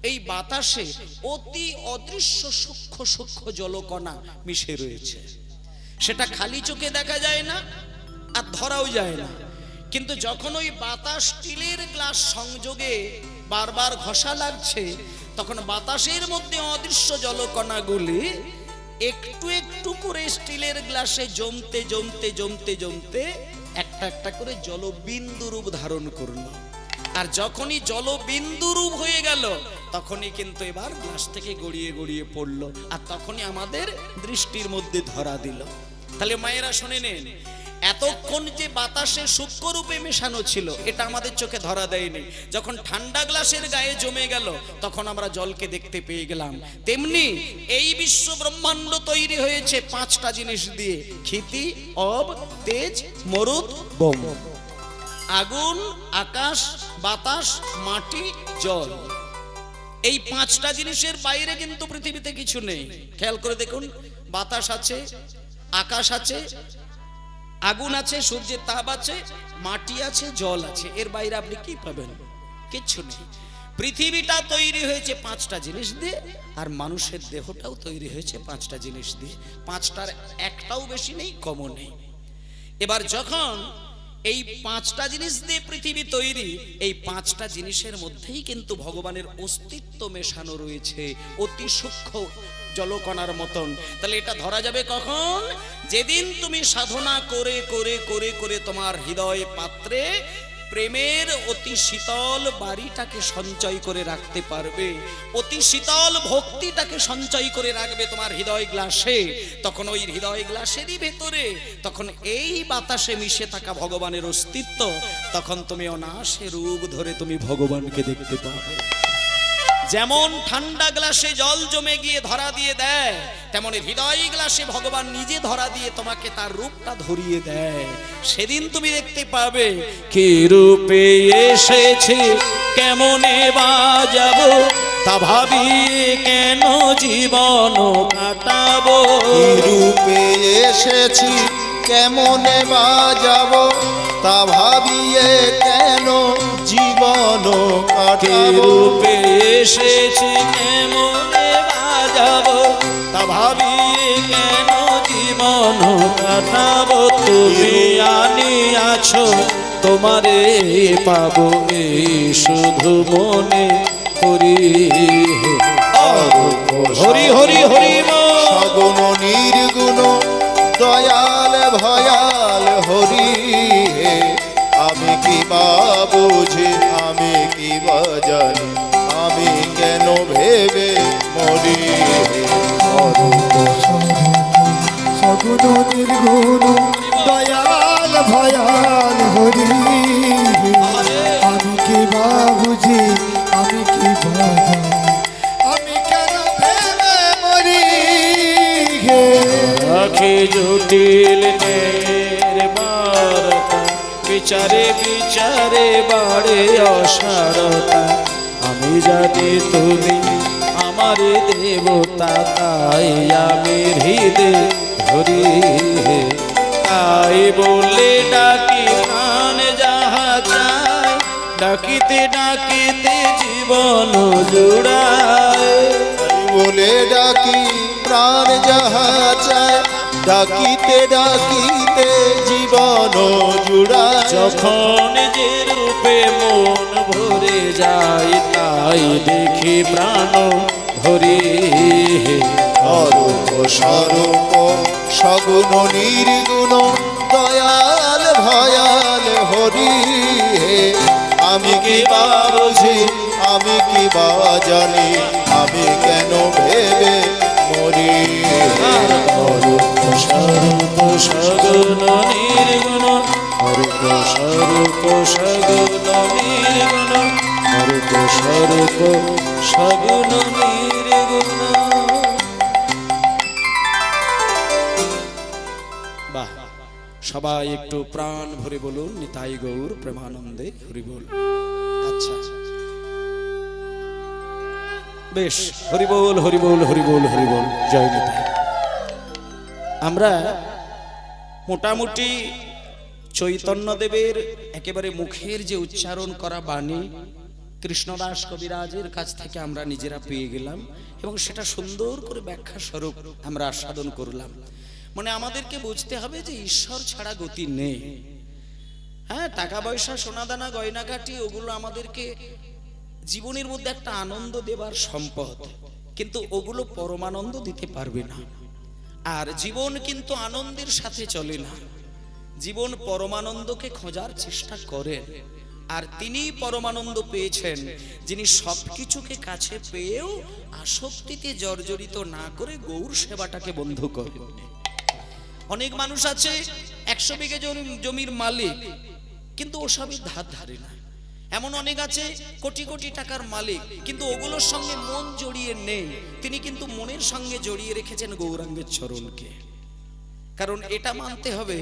এই বাতাসে অতি অদৃশ্য সূক্ষ্ম সূক্ষ্ম জলকণা মিশে রয়েছে। সেটা খালি চোখে দেখা যায় না আর ধরাও যায় না, কিন্তু যখন ওই বাতাস স্টিলের গ্লাস সংযোগে বারবার ঘষা লাগছে, তখন বাতাসের মধ্যে অদৃশ্য জলকণাগুলি একটু একটু করে স্টিলের গ্লাসে জমতে জমতে জমতে জমতে একটা একটা করে জলবিন্দু রূপ ধারণ করলো। আর যখনই জলবিন্দু রূপ হয়ে গেল, তখনই কিন্তু এবার গ্লাস থেকে গড়িয়ে গড়িয়ে পড়লো, আর তখনই আমাদের দৃষ্টির মধ্যে ধরা দিল। তাহলে মায়েরা শুনে নেন, এতক্ষণ যে বাতাসে সূক্ষ্ম রূপে মেশানো ছিল, এটা আমাদের চোখে ধরা দেয়নি। যখন ঠান্ডা গ্লাসের গায়ে জমে গেল, তখন আমরা জলকে দেখতে পেয়ে গেলাম। তেমনি এই বিশ্ব ব্রহ্মাণ্ড তৈরি হয়েছে পাঁচটা জিনিস দিয়ে: ক্ষিতি, অব, তেজ, মরুত, বোম। আগুন, আকাশ, বাতাস, মাটি, জল। এই পাঁচটা জিনিসের বাইরে কিন্তু পৃথিবীতে কিছু নেই। খেয়াল করে দেখুন, বাতাস আছে, আকাশ আছে, আগুন আছে, সূর্যের তাপ আছে, মাটি আছে, জল আছে। এর বাইরে আপনি কি পাবেন? কিচ্ছু নেই। পৃথিবীটা তৈরি হয়েছে পাঁচটা জিনিস দিয়ে, আর মানুষের দেহটাও তৈরি হয়েছে পাঁচটা জিনিস দিয়ে। পাঁচটার একটাও বেশি নেই, কমও নেই। এবার যখন এই পাঁচটা জিনিস দিয়ে পৃথিবী তৈরি, এই পাঁচটা জিনিসের মধ্যেই কিন্তু ভগবানের অস্তিত্ব মেশানো রয়েছে, অতি সূক্ষ্ম জলকণার মতন। তাহলে এটা ধরা যাবে কখন? যেদিন তুমি সাধনা করে করে করে করে তোমার হৃদয় পাত্রে প্রেমের অতি শীতল বাড়িটাকে সঞ্চয় করে রাখতে পারবে, অতি শীতল ভক্তিটাকে সঞ্চয় করে রাখবে তোমার হৃদয় গ্লাসে, তখন ওই হৃদয় গ্লাসেরই ভেতরে তখন এই বাতাসে মিশে থাকা ভগবানের অস্তিত্ব, তখন তুমি অনায়াসে রূপ ধরে তুমি ভগবানকে দেখতে পাবে। যেমন ঠান্ডা গ্লাসে জল জমে গিয়ে ধরা দিয়ে দেয়, তেমন হৃদয় গ্লাসে ভগবান নিজে ধরা দিয়ে তোমাকে তার রূপটা ধরিয়ে দেয়। সেদিন তুমি দেখতে পাবে কি রূপে এসেছে, কেমনে বাজাবো, তা ভাবি কেন জীবন কাটাবো। কি রূপে এসেছি, কেমনে বাজাবো, তা ভাবিয়ে কেন জীবন কাটাবো। রূপে এসেছি, কেমনে বাজাবো, তা ভাবি কেন জীবন কাটাবো। তুমি আনিয়াছো তোমারে পাবো, এই শুধু মনে করি। হরি হরি হরি সগুণ নির্গুণ দয়াল ভয়াল হরি হে, আমি কি বা বুঝি আমি কি বা জানি, আমি কেন ভেবে মরি অরূপ সগুণ নির্গুণ দয়াল ভয়াল হরি আমি কি বা বুঝি আমি কি বা জানি আমি কেন ভেবে মরি হে রাখে জটিল নির্বারতা বিচারে বিচারে বাড়ে অসারতা আমি জানি তুমি আমার দেবতা তাই আমি হৃদয় ধরি তাই বলে ডাকি প্রাণ যাহা চায় ডাকিতে ডাকিতে জীবন জুড়ায় বলে ডাকি প্রাণ যাহা চায় ডাকিতে ডাকিতে জীবন জুড়ায় যখন যে রূপে মন ভরে যায় তাই দেখি প্রাণ ভরে অরূপ স্বরূপ সগুণ নির্গুণ দয়াল ভয়াল হরি আমি কি বা বুঝি আমি কি বা জানি আমি কেন ভেবে মরি অরূপ স্বরূপ সগুণ নির্গুণ অরূপ স্বরূপ সগুণ নির্গুণ অরূপ স্বরূপ সগুণ নির্গুণ। বাহ, সবাই একটু প্রাণ ভরে বলুন নিতাই গৌর প্রেমানন্দে হরি বল। আচ্ছা বেশ, হরি বল হরি বল হরি বল হরি বল, জয় নিতাই। আমরা মোটামুটি চৈতন্যদেবের একেবারে মুখের যে উচ্চারণ করা বাণী কৃষ্ণদাস কবিরাজের কাছ থেকে আমরা নিজেরা পেয়ে গেলাম এবং সেটা সুন্দর করে ব্যাখ্যা স্বরূপ আমরা আস্বাদন করলাম। মানে আমাদেরকে বুঝতে হবে যে ঈশ্বর ছাড়া গতি নেই। হ্যাঁ, টাকা পয়সা সোনাদানা গয়নাগাটি ওগুলো আমাদেরকে জীবনের মধ্যে একটা আনন্দ দেবার সম্পদ, কিন্তু ওগুলো পরমানন্দ দিতে পারবে না। আর জীবন কিন্তু আনন্দের সাথে চলে না, জীবন পরমানন্দকে খোঁজার চেষ্টা করেন। আর তিনি পরমানন্দ পেয়েছেন যিনি সবকিছুকে কাছে পেয়েও আসক্তিতে জর্জরিত না করে গৌর সেবাটাকে বন্ধ করেন। অনেক মানুষ আছে 100 বিঘে জমির মালিক, কিন্তু ওসবই ধার ধারে না। এমন অনেক আছে কোটি কোটি টাকার মালিক, কিন্তু ওগুলোর সঙ্গে মন জড়িয়ে নেই। তিনি কিন্তু মনের সঙ্গে জড়িয়ে রেখেছেন গৌরাঙ্গের চরণকে। কারণ এটা মানতে হবে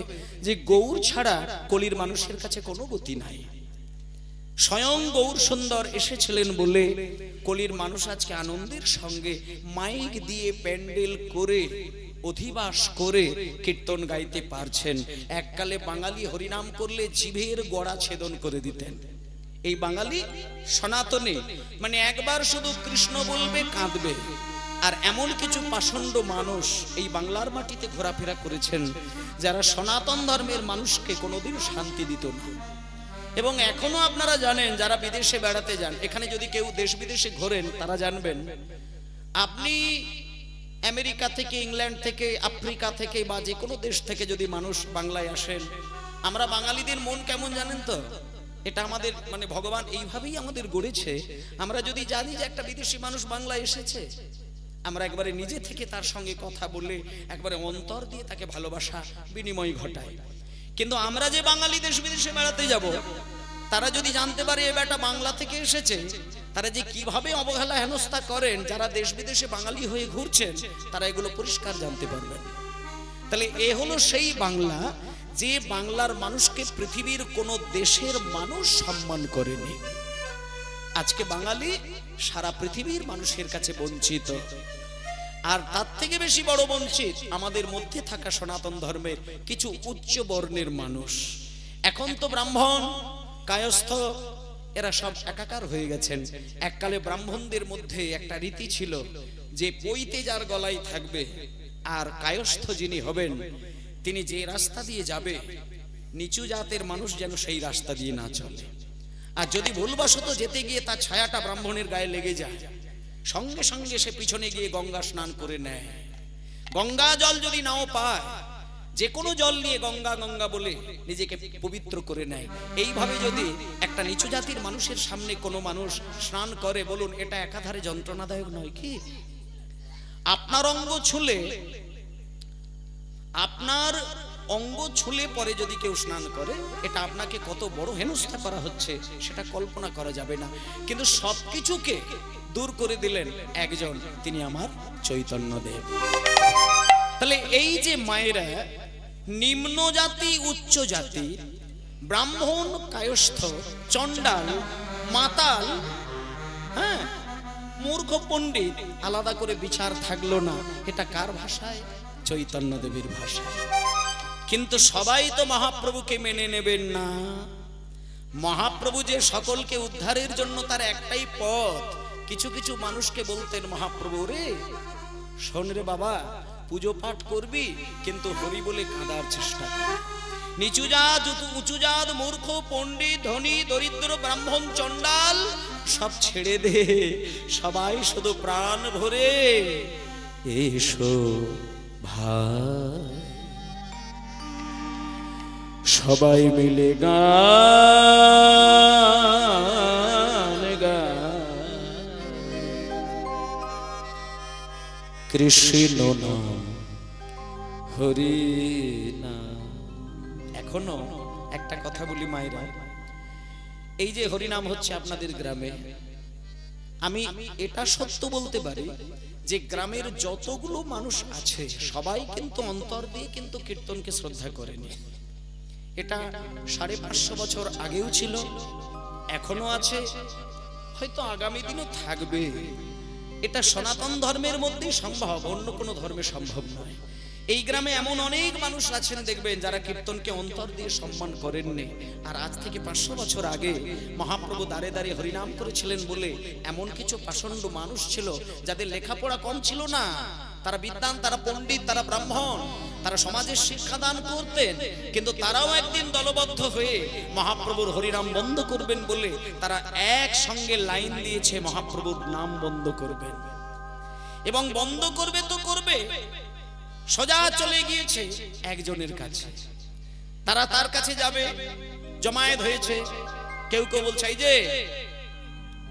যে গৌর ছাড়া কলির মানুষের কাছে কোনো গতি নাই। স্বয়ং গৌর সুন্দর এসেছিলেন বলে কলির মানুষ আজকে আনন্দের সঙ্গে মাইক দিয়ে প্যান্ডেল করে অধিবাস করে কীর্তন গাইতে পারছেন। এককালে বাঙালি হরিনাম করলে জিভের গোড়া ছেদন করে দিতেন। এই বাঙালি সনাতনে মানে একবার শুধু কৃষ্ণ বলবে কাঁদবে। আর এমন কিছু পাষণ্ড মানুষ এই বাংলার মাটিতে ঘোরাফেরা করেছেন যারা সনাতন ধর্মের মানুষকে কোনোদিন শান্তি দিত না। এবং এখনো আপনারা জানেন, যারা বিদেশে বেড়াতে যান, এখানে যদি কেউ দেশ বিদেশে ঘোরেন তারা জানবেন, আপনি আমেরিকা থেকে, ইংল্যান্ড থেকে, আফ্রিকা থেকে বা যে কোনো দেশ থেকে যদি মানুষ বাংলায় আসেন, আমরা বাঙালিদের মন কেমন জানেন তো? এটা আমাদের মানে ভগবান এইভাবেই আমাদের গড়েছে। আমরা যদি জানি যে একটা বিদেশি মানুষ বাংলায় এসেছে, আমরা একবারে নিজে থেকে তার সঙ্গে কথা বলে একবারে অন্তর দিয়ে তাকে ভালোবাসা বিনিময় ঘটাই। কিন্তু আমরা যে বাঙালি দেশ বিদেশে বেড়াতে যাব, তারা যদি জানতে পারে এ বেটা বাংলা থেকে এসেছে, তারা যে কিভাবে অবহেলা হেনস্থা করেন যারা দেশ বিদেশে বাঙালি হয়ে ঘুরছেন, তারা এগুলো পরিষ্কার জানতে পারবেন। তাহলে এ হলো সেই বাংলা যে বাংলার মানুষকে পৃথিবীর কোনো দেশের মানুষ সম্মান করেনি। আজকে বাঙালি সারা পৃথিবীর মানুষের কাছে বঞ্চিত। আর তার থেকে বেশি বড় বঞ্চিত আমাদের মধ্যে থাকা সনাতন ধর্মের কিছু উচ্চ বর্ণের মানুষ। এখন তো ব্রাহ্মণ, কায়স্থ এরা সব একাকার হয়ে গেছেন। এককালে ব্রাহ্মণদের মধ্যে একটা রীতি ছিল যে পৈতে যার গলায় থাকবে আর কায়স্থ যিনি হবেন তিনি যে রাস্তা দিয়ে যাবে, নিচু জাতের মানুষ যেন সেই রাস্তা দিয়ে না চলে। আর যদি ভুলবশত যেতে গিয়ে তার ছায়াটা ব্রাহ্মণের গায়ে লেগে যায়, সঙ্গে সঙ্গে সে পিছনে গিয়ে গঙ্গা স্নান করে নেয়। গঙ্গা জল যদি নাও পায় যে কোনো জল নিয়ে গঙ্গা গঙ্গা বলে নিজেকে পবিত্র করে নেয়। এইভাবে যদি একটা নিচু জাতির মানুষের সামনে কোনো মানুষ স্নান করে, বলুন এটা একাধারে যন্ত্রণাদায়ক নয় কি? আপনার অঙ্গ ছুলে পরে যদি কেউ স্নান করে, এটা আপনাকে কত বড় হেনস্থা করা হচ্ছে সেটা কল্পনা করা যাবে না। কিন্তু সবকিছুকে দূর করে দিলেন একজন, তিনি আমার চৈতন্যদেব। তাহলে এই যে মায়েরা নিম্ন জাতি, উচ্চ জাতি, ব্রাহ্মণ, কায়স্থ, চণ্ডাল, মাতাল, হ্যাঁ, মূর্খ, পণ্ডিত, আলাদা করে বিচার থাকলো না। এটা কার ভাষায়? চৈতন্য দেবীর ভাষায়। কিন্তু সবাই তো মহাপ্রভুকে মেনে নেবেন না। মহাপ্রভু যে সকলকে উদ্ধারের জন্য তার একটাই পথ। কিছু কিছু মানুষকে বলতেন মহাপ্রভু, রে শোন রে বাবা, পুজো পাঠ করবি কিন্তু হরি বলে কাঁদার চেষ্টা কর। নিচু জাত, উঁচু জাত, মূর্খ, পণ্ডিত, ধনী, দরিদ্র, ব্রাহ্মণ, চণ্ডাল সব ছেড়ে দে, সবাই শুধু প্রাণ ভরে এসো ভাই, সবাই মিলে গান গায়, কৃষ্ণ নাম হরি নাম। এখনো একটা কথা বলি মায়েরা, এই যে হরিনাম হচ্ছে আপনাদের গ্রামে, আমি এটা সত্য বলতে পারি যে গ্রামের যতগুলো মানুষ আছে সবাই কিন্তু অন্তর দিয়ে কিন্তু কীর্তনকে শ্রদ্ধা করেনি। এটা 550 বছর আগেও ছিল, এখনো আছে, হয়তো আগামী দিনও থাকবে। এটা সনাতন ধর্মের মধ্যেই সম্ভব, অন্য কোনো ধর্মে সম্ভব নয়। এই গ্রামে এমন অনেক মানুষ আছেন দেখবেন যারা কীর্তনকে অন্তর দিয়ে সম্মান করেননি। আর আজ থেকে 500 বছর আগে মহাপ্রভু দাঁড়ে দাঁড়িয়ে হরিনাম করেছিলেন বলে এমন কিছু পাষণ্ড মানুষ ছিল যাদের লেখাপড়া কম ছিল না, তারা বিদ্বান, তারা পণ্ডিত, তারা ব্রাহ্মণ, তারা সমাজের শিক্ষাদান করতেন। কিন্তু তারাও একদিন দলবদ্ধ হয়ে মহাপ্রভুর হরিনাম বন্ধ করবেন বলে তারা একসঙ্গে লাইন দিয়েছে মহাপ্রভুর নাম বন্ধ করবেন। এবং বন্ধ করবে তো করবে, সোজা চলে গিয়েছে একজনের কাছে। তারা তার কাছে যাবে, জমায়েত হয়েছে। কেউ কেউ বলছে, এই যে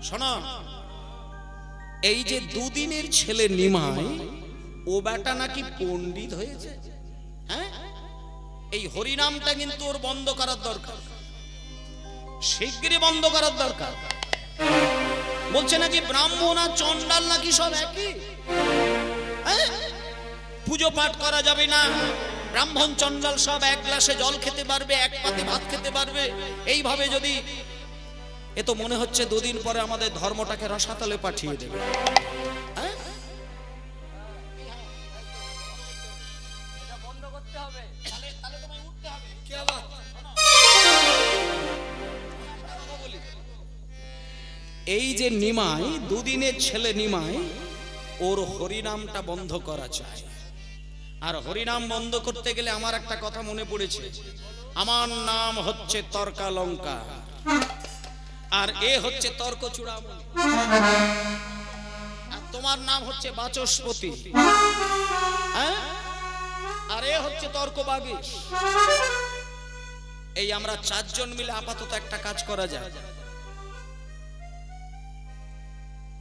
শোনো, এই যে দুদিনের ছেলে নিমাই, ও বেটা নাকি পণ্ডিত হয়েছে, হ্যাঁ, এই হরিনামটা কিন্তু ওর বন্ধ করার দরকার, শিগগিরই বন্ধ করার দরকার। বলছে নাকি ব্রাহ্মণ আর চণ্ডাল নাকি সব একই, হ্যাঁ, পুজো পাঠ করা যাবে না, ব্রাহ্মণ চণ্ডাল সব এক গ্লাসে জল খেতে পারবে, এক পাতে ভাত খেতে পারবে। এইভাবে যদি, এ তো মনে হচ্ছে দুদিন পরে আমাদের ধর্মটাকে রসাতলে পাঠিয়ে দেবে। এই যে নিমাই, দুদিনের ছেলে নিমাই, ওর হরিনামটা বন্ধ করা চায়। আর হরিনাম বন্ধ করতে গেলে আমার একটা কথা মনে পড়েছে, আমার নাম হচ্ছে তর্কালঙ্কা, আর এ হচ্ছে তর্ক চূড়ামণি, আর তোমার নাম হচ্ছে বাচস্পতি, হ্যাঁ, আর এ হচ্ছে তর্ক বাগীশ। এই আমরা 4 জন মিলে আপাতত একটা কাজ করা যায়।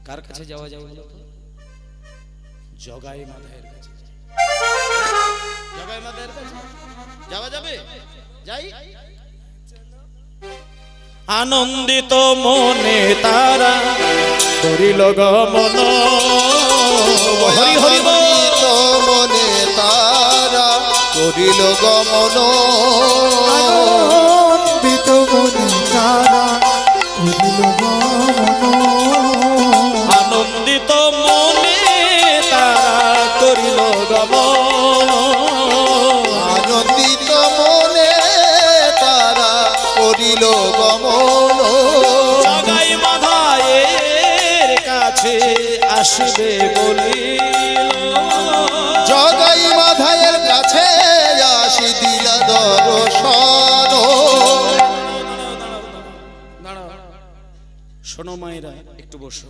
কার কাছে যাওয়া যাবে বলো তো? জগাই মাধায়ের কাছে। জগাই মাধায়ের কাছে যাওয়া যাবে? যাই। আনন্দিত মনে তারা করিল গমন, হরি হরি আনন্দিত মনে তারা করিল গমন, আনন্দিত মনে তারা করিল গমন, আনন্দিত মনে তারা করিল গমন, আনন্দিত মনে তারা করিল গমন, জগাই মাধায়ের কাছে আসবে বলিল, জগাই মাধায়ের কাছে আসি দিল দর্শন। শোনো মায়েরা, একটু বসো।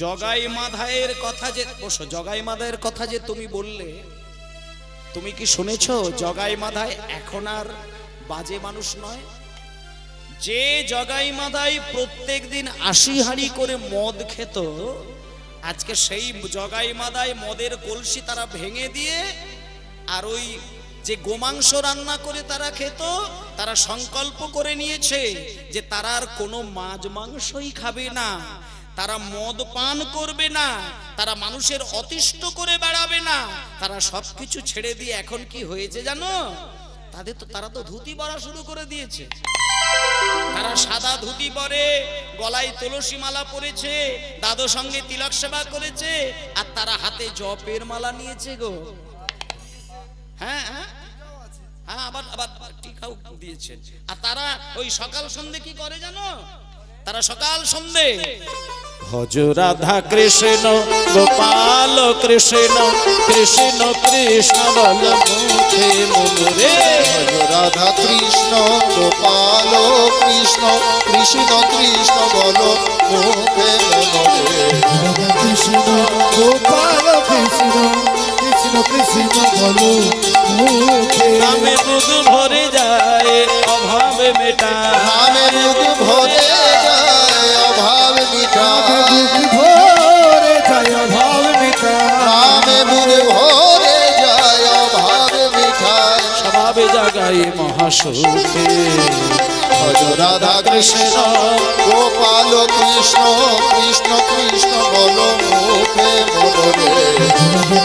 জগাই মাধায়ের কথা যে, বসো, জগাই মাধায়ের কথা যে তুমি বললে, তুমি কি শুনেছো জগাই মাধায় এখন আর বাজে মানুষ নয়? যে জগাই মাধায় প্রত্যেক দিন 80 হাঁড়ি করে মদ খেত, আজকে সেই জগাই মাধায় মদের কলসি তারা ভেঙে দিয়ে আর ওই যে গোমাংস রান্না করে তারা খেত, তারা সংকল্প করে নিয়েছে যে তারা আর কোনো মাছ মাংসই খাবে না, তারা মদ পান করবে না, তারা মানুষের অতিষ্ঠ করে বেড়াবে না, তারা সবকিছু ছেড়ে দিয়ে এখন কি হয়েছে জানো? তারা তো ধুতি পরা শুরু করে দিয়েছে। তারা সাদা ধুতি পরে, গলায় তুলসী মালা পরেছে, দাদু সঙ্গে তিলক সেবা করেছে, আর তারা হাতে জপের মালা নিয়েছে গো। হ্যাঁ হ্যাঁ হ্যাঁ, আবার আবার টিকাও দিয়েছেন। আর তারা ওই সকাল সন্ধে কি করে জানো? তারা সকাল সন্ধে ভজ রাধা কৃষ্ণ গোপাল কৃষ্ণ কৃষ্ণ কৃষ্ণ বল মুখে মনরে। রাধা কৃষ্ণ গোপাল কৃষ্ণ কৃষ্ণ কৃষ্ণ বলো মুখে মনরে। কৃষ্ণ গোপাল কৃষ্ণ কৃষ্ণ কৃষ্ণ বলো মুখে। নামে বুক ভরে যায় অভাব মেটা, নামে বুক ভরে যায় অভাব মিটা, বুক ভরে যায় অভাব মিটা, নামে বুক ভরে যায় অভাব মিটা। স্বভাবে জাগাই মহাসুখে। ভজ রাধা কৃষ্ণ গোপাল কৃষ্ণ কৃষ্ণ কৃষ্ণ বলো মুখে মনরে।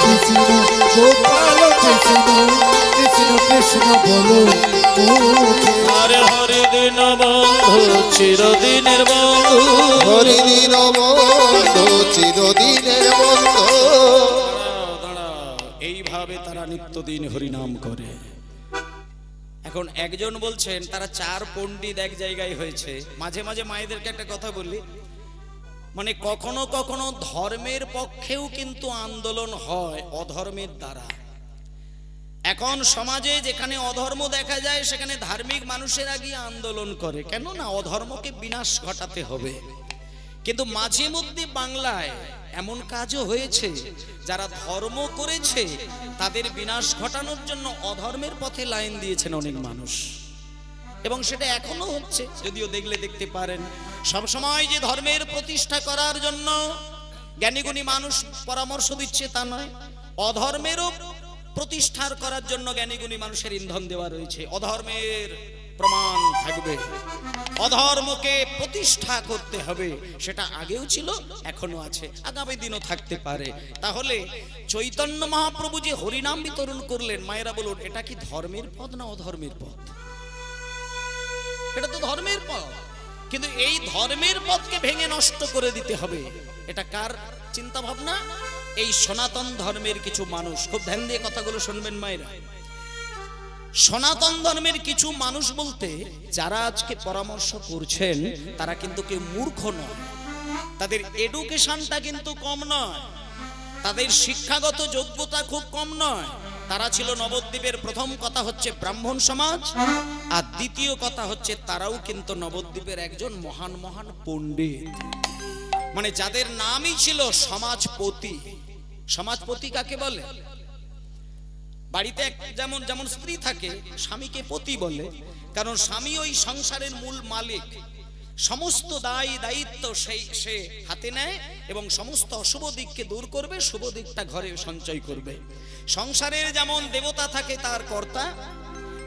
কৃষ্ণ গোপাল কৃষ্ণ কৃষ্ণ কৃষ্ণ বলো মুখে। হরে হরে দিন বন্ধু চিরদিনের বন্ধু, হরিদিন বন্ধু চিরদিনের বন্ধু। এইভাবে তারা নিত্যদিন হরিনাম করে। এখন একজন বলছেন তারা 4 পণ্ডিত এক জায়গায় হয়েছে। মাঝে মাঝে মায়েদেরকে একটা কথা বলি, মানে কখনো কখনো ধর্মের পক্ষেও কিন্তু আন্দোলন হয় অধর্মের দ্বারা। এখন সমাজে যেখানে অধর্ম দেখা যায় সেখানে ধার্মিক মানুষেরা গিয়ে আন্দোলন করে, কেন না অধর্মকে বিনাশ ঘটাতে হবে। কিন্তু মাঝে মধ্যে বাংলায় এমন কাজও হয়েছে, যারা ধর্ম করেছে তাদের বিনাশ ঘটানোর জন্য অধর্মের পথে লাইন দিয়েছেন অনেক মানুষ, এবং সেটা এখনো হচ্ছে। যদিও দেখলে দেখতে পারেন সবসময় যে ধর্মের প্রতিষ্ঠা করার জন্য জ্ঞানীগুণী মানুষ পরামর্শ দিচ্ছে তা নয়, অধর্মেরও প্রতিষ্ঠার করার জন্য জ্ঞানীগুণী মানুষের ইন্ধন দেওয়া রয়েছে। অধর্মের প্রমাণ থাকবে, অধর্মকে প্রতিষ্ঠা করতে হবে, সেটা আগেও ছিল এখনো আছে, আগামী দিনও থাকতে পারে। তাহলে চৈতন্য মহাপ্রভু যে হরিনাম বিতরণ করলেন, মায়েরা বলুন এটা কি ধর্মের পথ না অধর্মের পথ? এটা তো ধর্মের পথ, কিন্তু এই ধর্মের পথকে ভেঙে নষ্ট করে দিতে হবে। এটা কার চিন্তা ভাবনা? এই সনাতন ধর্মের কিছু মানুষ। খুব ধ্যান দিয়ে কথাগুলো শুনবেন মায়েরা। সনাতন ধর্মের কিছু মানুষ বলতে যারা আজকে পরামর্শ করছেন তারা কিন্তু কেউ মূর্খ নয়, তাদের এডুকেশনটা কিন্তু কম নয়, তাদের শিক্ষাগত যোগ্যতা খুব কম নয়। তারা ছিল নবদ্বীপের, প্রথম কথা হচ্ছে ব্রাহ্মণ সমাজ, আর দ্বিতীয় কথা হচ্ছে তারাও কিন্তু নবদ্বীপের একজন মহান মহান পণ্ডিত, মানে যাদের নামই ছিল সমাজপতি। সমাজপতি কাকে বলে? বাড়িতে যেমন যেমন স্ত্রী থাকে, স্বামীকে পতি বলে, কারণ স্বামী ওই সংসারের মূল মালিক। সমস্ত দায় দায়িত্ব সে হাতে নেয় এবং সমস্ত অশুভ দিককে দূর করবে, শুভ দিকটা ঘরে সঞ্চয় করবে। সংসারের যেমন দেবতা থাকে তার কর্তা,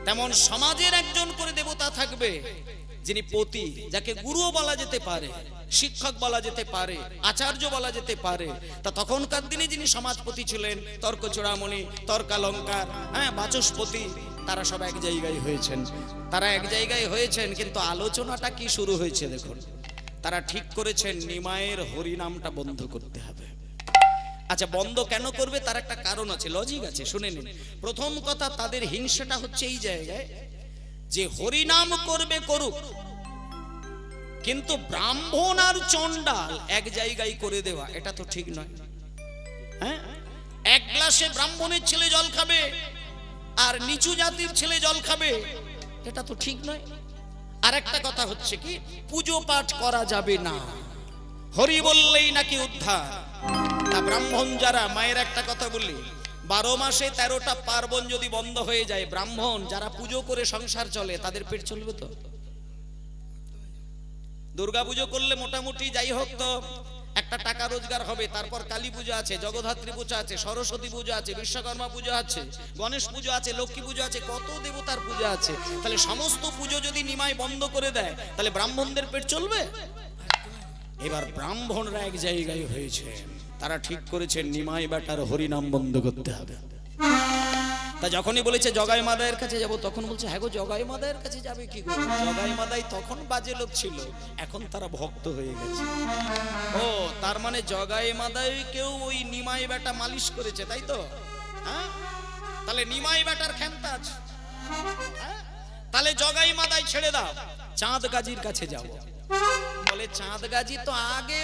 তেমন সমাজের একজন করে দেবতা থাকবে যিনি পতি, যাকে গুরুও বলা যেতে পারে, শিক্ষক বলা যেতে পারে, আচার্য বলা যেতে পারে। তা তখনকার দিনে যিনি সমাজপতি ছিলেন, তর্ক চূড়ামণি, তর্কালঙ্কার, বাচস্পতি, তারা সব এক জায়গায় হয়েছেন। তারা এক জায়গায় হয়েছেন, কিন্তু আলোচনাটা কি শুরু হয়েছে দেখুন। তারা ঠিক করেছেন নিমায়ের হরিনামটা বন্ধ করতে হবে। আচ্ছা, বন্ধ কেন করবে তার একটা কারণ আছে, লজিক আছে, শুনে নিন। প্রথম কথা, তাদের হিংসাটা হচ্ছে এই জায়গায় যে হরিনাম করবে করুক, কিন্তু ব্রাহ্মণ আর চণ্ডাল এক জায়গায় করে দেওয়া এটা তো ঠিক নয়। হ্যাঁ, এক গ্লাসে ব্রাহ্মণের ছেলে জল খাবে আর নিচু জাতির ছেলে জল খাবে, এটা তো ঠিক নয়। আর একটা কথা হচ্ছে কি, পুজো পাঠ করা যাবে না, হরি বললেই নাকি উদ্ধার। তা ব্রাহ্মণ যারা, মায়ের একটা কথা বললি, 12 মাসে 13টা পার্বণ যদি বন্ধ হয়ে যায়, ব্রাহ্মণ যারা পুজো করে সংসার চলে তাদের পেট চলবে তো? দুর্গা পুজো করলে মোটামুটি যাই হোক তো একটা টাকা রোজগার হবে, তারপর কালী পুজো আছে, জগদ্ধাত্রী পুজো আছে, সরস্বতী পুজো আছে, বিশ্বকর্মা পুজো আছে, গণেশ পুজো আছে, লক্ষ্মী পুজো আছে, কত দেবতার পুজো আছে। তাহলে সমস্ত পুজো যদি নিমাই বন্ধ করে দেয় তাহলে ব্রাহ্মণদের পেট চলবে? এবার ব্রাহ্মণরা এক জায়গায় হয়েছে, তারা ঠিক করেছে নিমাই বেটার হরিনাম বন্ধ করতে হবে। তা যখনই বলেছে জগাই মাদায়ের কাছে যাব, তখন বলছে হ্যাঁ গো জগাই মাদায়ের কাছে যাবে কি গো? জগাই মাদাই তখন বাজে লোক ছিল, এখন তারা ভক্ত হয়ে গেছে। ও তার মানে জগাই মাদাই কেউ ওই নিমাই বেটা মালিশ করেছে, তাই তো? হ্যাঁ, তাহলে নিমাই বেটার ক্ষমতা আছে। হ্যাঁ? তাহলে জগাই মাদাই ছেড়ে দাও, চাঁদ গাজীর কাছে যাব। বলে চাঁদ গাজী তো আগে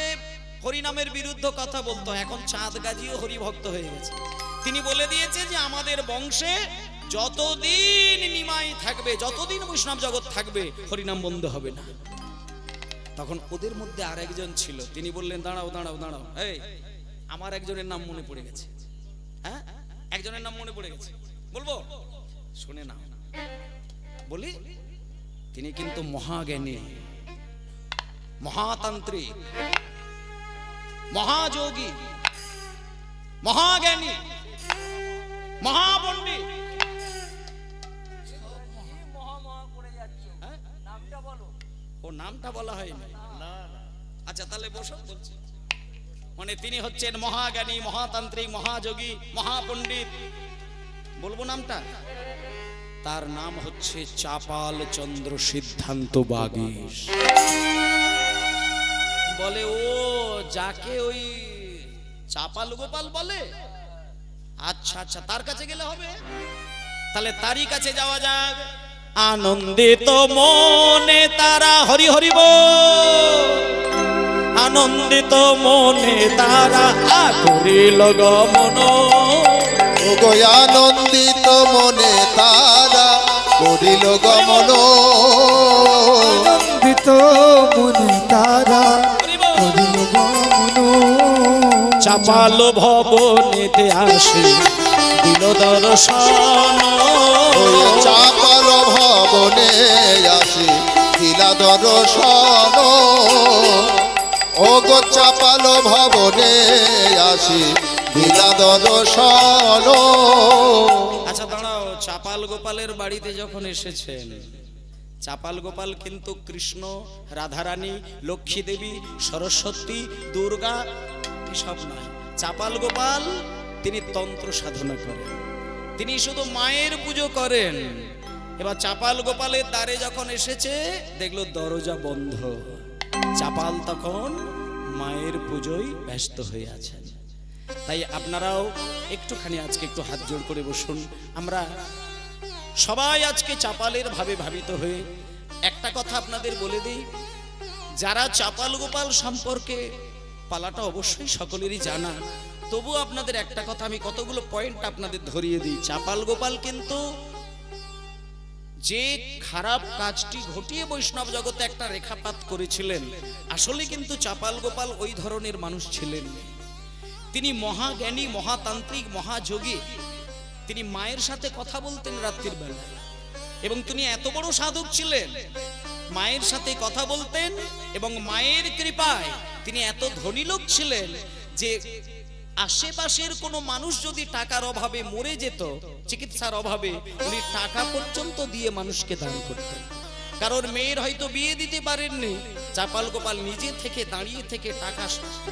হরিনামের বিরুদ্ধে কথা বলতো, এখন চাঁদ গাজীও হরিভক্ত হয়ে গেছে। তিনি বলে দিয়েছে যে আমাদের বংশে যতদিন নিমাই থাকবে, যতদিন বৈষ্ণব জগৎ থাকবে, হরিনাম বন্ধ হবে না। তখন ওদের মধ্যে আরেকজন ছিল, তিনি বললেন দাঁড়াও দাঁড়াও দাঁড়াও, এই আমার একজনের নাম মনে পড়ে গেছে। হ্যাঁ, একজনের নাম মনে পড়ে গেছে, বলবো? শুনে না বলি, তিনি কিন্তু মহাজ্ঞানী, মহাতান্ত্রিক, মহাযোগী, মহাজ্ঞানী, মহাপণ্ডিত। ও নামটা বলা হয়নি? আচ্ছা তাহলে বসো, বলছি। মানে তিনি হচ্ছেন মহাজ্ঞানী, মহাতান্ত্রিক, মহাযোগী, মহাপণ্ডিত। বলবো নামটা? তার নাম হচ্ছে চাপাল চন্দ্র সিদ্ধান্ত বাগীশ। বলে ও যাকে ওই চাপাল গোপাল বলে? আচ্ছা আচ্ছা, তার কাছে গেলে হবে? তাহলে তারই কাছে যাওয়া যাক। আনন্দিত মনে তারা হরি হরি বল, আনন্দিত মনে তারা করিল গমন। ওগো আনন্দিত মনে তারা করিল গমন। আনন্দিত মনে তারা করিল গমন। চাপাল ভবনেতে আসে দিল দর্শন। চাপাল ভবনে আসে দিলা দর্শন। ওগো চাপাল ভবনে আসে দিলা দর্শন। আচ্ছা দাঁড়াও, চাপাল গোপালের বাড়িতে যখন এসেছেন, চাপাল গোপাল কিন্তু কৃষ্ণ, রাধারানী, লক্ষ্মী দেবী, সরস্বতী, দুর্গা এসব নয়। চাপাল গোপাল তিনি তন্ত্র সাধনা করেন, তিনি শুধু মায়ের পুজো করেন। এবার চাপাল গোপালের দ্বারে যখন এসেছে, দেখলো দরজা বন্ধ। চাপাল তখন মায়ের পুজোয় ব্যস্ত হয়ে আছেন। তাই আপনারাও একটুখানি আজকে একটু হাত জোড় করে বসুন। আমরা সবাই আজকে চাপালের ভাবে ভাবিত হয়ে একটা কথা আপনাদের বলে দিই, যারা চাপাল গোপাল সম্পর্কে পালাটা অবশ্যই সকলেরই জানা, তবু আপনাদের একটা কথা, আমি কতগুলো পয়েন্ট আপনাদের ধরিয়ে দিই। চাপাল গোপাল কিন্তু যে খারাপ কাজটি ঘটিয়ে বৈষ্ণব জগতে একটা রেখাপাত করেছিলেন, আসলে কিন্তু চাপাল গোপাল ওই ধরনের মানুষ ছিলেন। তিনি মহাজ্ঞানী, মহাতান্ত্রিক, মহাযোগী। তিনি মায়ের সাথে কথা বলতেন রাত্রির বেলা, এবং তিনি এত বড় সাধক ছিলেন, মায়ের সাথে কথা বলতেন, এবং মায়ের কৃপায় তিনি এত ধনী লোক ছিলেন যে আশেপাশের কোনো মানুষ যদি টাকার অভাবে মরে যেত, চিকিৎসার অভাবে, উনি টাকা পর্যন্ত দিয়ে মানুষকে দান করতেন। কারণ মেয়ের হয়তো বিয়ে দিতে পারেননি, চাপাল গোপাল নিজে থেকে দাঁড়িয়ে থেকে টাকা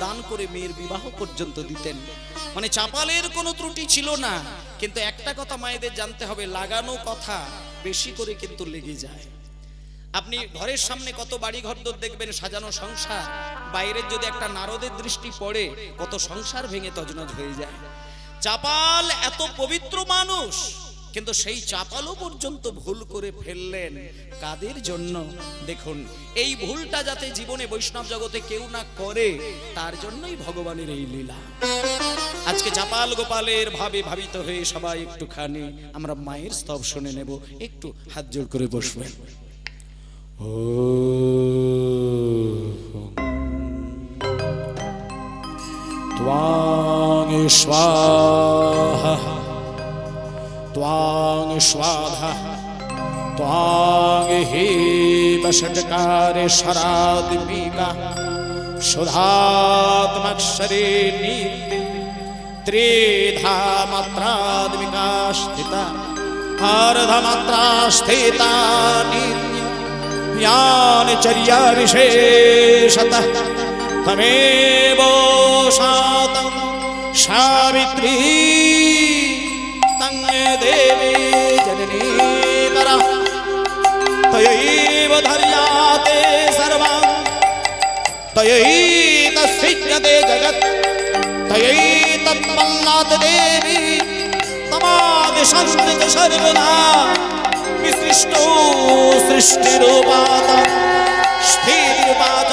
দান করে মেয়ের বিবাহ পর্যন্ত দিতেন। মানে চাপালের কোনো ত্রুটি ছিল না। কিন্তু একটা কথা মায়েদের জানতে হবে, লাগানো কথা বেশি করে কিন্তু লেগে যায়। আপনি ঘরের সামনে কত বাড়ি ঘরদোর দেখবেন সাজানো সংসার, বাইরের যদি একটা নারদের দৃষ্টি পড়ে, কত সংসার ভেঙে তজনজ হয়ে যায়। চাপাল এত পবিত্র মানুষ, কিন্তু সেই চাপালও পর্যন্ত ভুল করে ফেললেন। কাদের জন্য? দেখুন, এই ভুলটা যাতে জীবনে বৈষ্ণব জগতে কেউ না করে, তার জন্যই ভগবানের এই লীলা। আজকে চাপাল গোপালের ভাবে ভাবিত হয়ে সবাই একটুখানি আমরা মায়ের স্তব শুনে নেব। একটু হাত জোড় করে বসবেন। ত্বাং স্বাহা त्वां स्वाधा त्वां हि वषट्कारे शरादिमिका शुद्धात्मक्षरे नित्य त्रिधा मात्रात्मिका स्थिता अर्धमात्रा स्थिता नित्य ज्ञानचर्या विशेषतः तमेव शातं सावित्री तं देवी जननी परा तयैव धर्याते सर्वं तयैतस्सिज्यते जगत् तयैतत्पन्नाथ देवी तमादिशन्ति च सर्वदा विसृष्टो सृष्टिरूपात् स्थितिरूपात्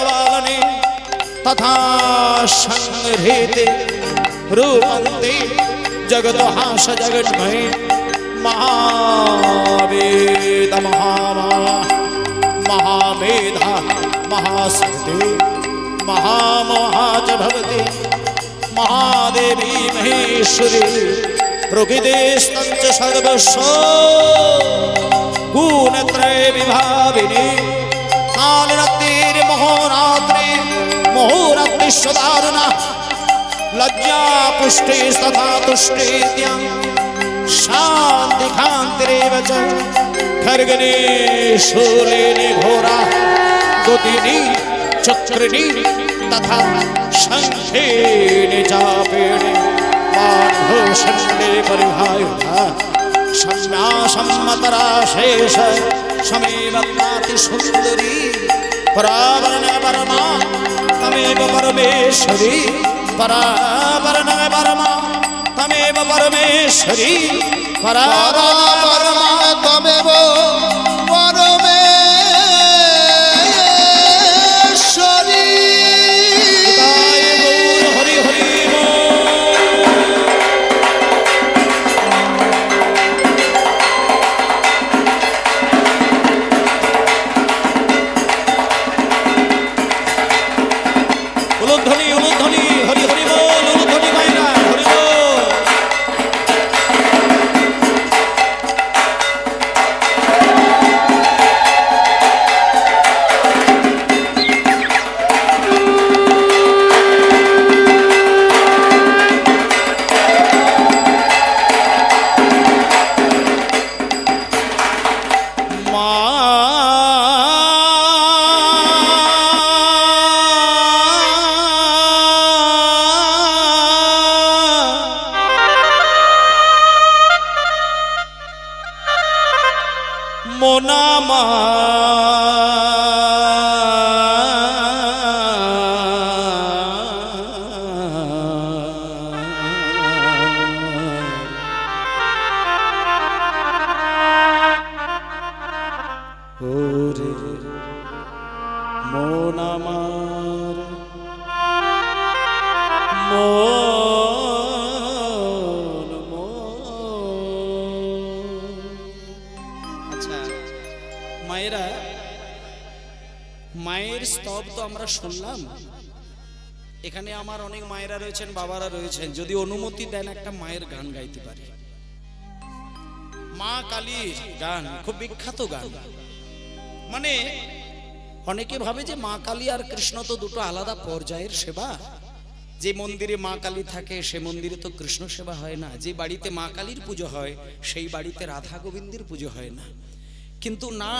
तथा संहृते रूपन्ते जगतो हास जगन्मय महावेद महामेधा महाशक्ति महामोहा च भवति महादेवी महेश्वरी प्रकृतिस्तञ्च सर्वस्व गुणत्रय विभाविनी कालरात्रिर्महोरात्रि मुहूर्तस्वदारुणा लज्जा पुष्टि तथा तुष्टित्यां शान्ति कान्तिरेव च खर्गणे शूलेने घोरा गतिनी चक्रिणी तथा शङ्खेने चापेणे बाणभूषणे परिहायुधा सम्या सम्मतरा शेष समेव नातिसुन्दरी परावरण परमा तमेव परमेश्वरी परावरण परमा तमेव परमेश्वरी परावरण परमा तमेव परमेश्वरी हरि हरि उलुध्वनि उलुध्वनि हरि हरि बोल उलुध्वनि मायना हरि बोल মোনামা ওরে মোনামার মায়েরা মায়ের স্তব তো আমরা শুনলাম। এখানে আমার অনেক মায়েরা রয়েছেন, বাবারা রয়েছেন, যদি অনুমতি দেন একটা মায়ের গান গাইতে পারি। মা কালীর গান খুব বিখ্যাত গান। মানে অনেকে ভাবে যে মা কালী আর কৃষ্ণ তো দুটো আলাদা পর্যায়ের সেবা। যে মন্দিরে মা কালী থাকে সে মন্দিরে তো কৃষ্ণ সেবা হয় না। যে বাড়িতে মা কালীর পুজো হয় সেই বাড়িতে রাধা গোবিন্দের পুজো হয় না। কিন্তু না,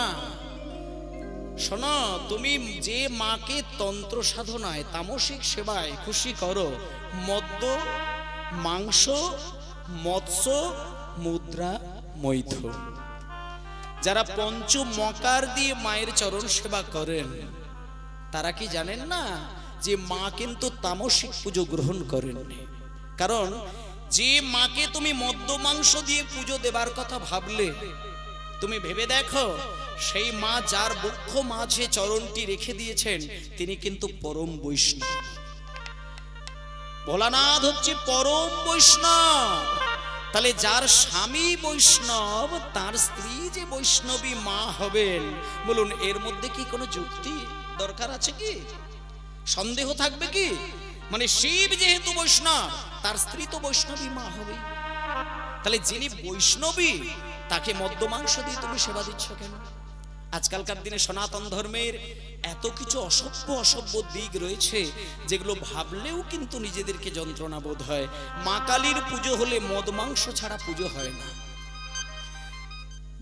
শোনো, তুমি যে মাকে তন্ত্র সাধনায় তামসিক সেবায় খুশি করো, মদ্য মাংস মৎস্য মুদ্রা মৈথ, যারা পঞ্চ মকার দিয়ে মায়ের চরণ সেবা করেন তারা কি জানেন না যে মা কিন্তু তামসিক পুজো গ্রহণ করেননি? কারণ যে মাকে তুমি মদ্য মাংস দিয়ে পুজো দেবার কথা ভাবলে, তুমি ভেবে দেখো সেই মা যার বক্ষ মাঝে চরণটি রেখে দিয়েছেন তিনি কিন্তু পরম বৈষ্ণব। ভোলানাথ হচ্ছে পরম বৈষ্ণব। তাহলে যার স্বামী বৈষ্ণব তার স্ত্রী যে বৈষ্ণবী মা হবেন, বলুন এর মধ্যে কি কোনো যুক্তি দরকার আছে কি? সন্দেহ থাকবে কি? মানে শিব যেহেতু বৈষ্ণব তার স্ত্রী তো বৈষ্ণবী মা হবে। তাহলে যিনি বৈষ্ণবী তাকে মদ্য মাংস দিয়ে তুমি সেবা দিচ্ছ কেন? আজকালকার দিনে সনাতন ধর্মের এত কিছু অসভ্য দিক রয়েছে যেগুলো ভাবলেও কিন্তু নিজেদেরকে যন্ত্রণা বোধ হয়। মা কালীর পুজো হলে মদ মাংস ছাড়া পুজো হয় না।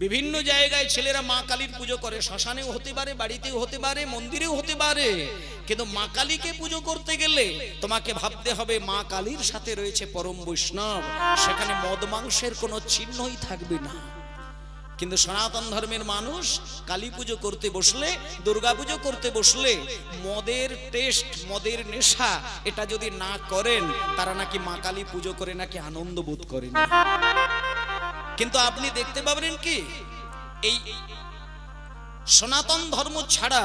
বিভিন্ন জায়গায় ছেলেরা মা কালীর পুজো করে, শ্মশানেও হতে পারে, বাড়িতেও হতে পারে, মন্দিরেও হতে পারে, কিন্তু মা কালীকে পুজো করতে গেলে তোমাকে ভাবতে হবে মা কালীর সাথে রয়েছে পরম বৈষ্ণব, সেখানে মদ মাংসের কোনো চিহ্নই থাকবে না। কিন্তু সনাতন ধর্মের মানুষ কালী পুজো করতে বসলে, দুর্গা পুজো করতে বসলে মদের টেস্ট, মদের নেশা এটা যদি না করেন তারা নাকি মা কালী পুজো করে নাকি আনন্দ বোধ করেন। কিন্তু আপনি দেখতে পাবেন কি এই সনাতন ধর্ম ছাড়া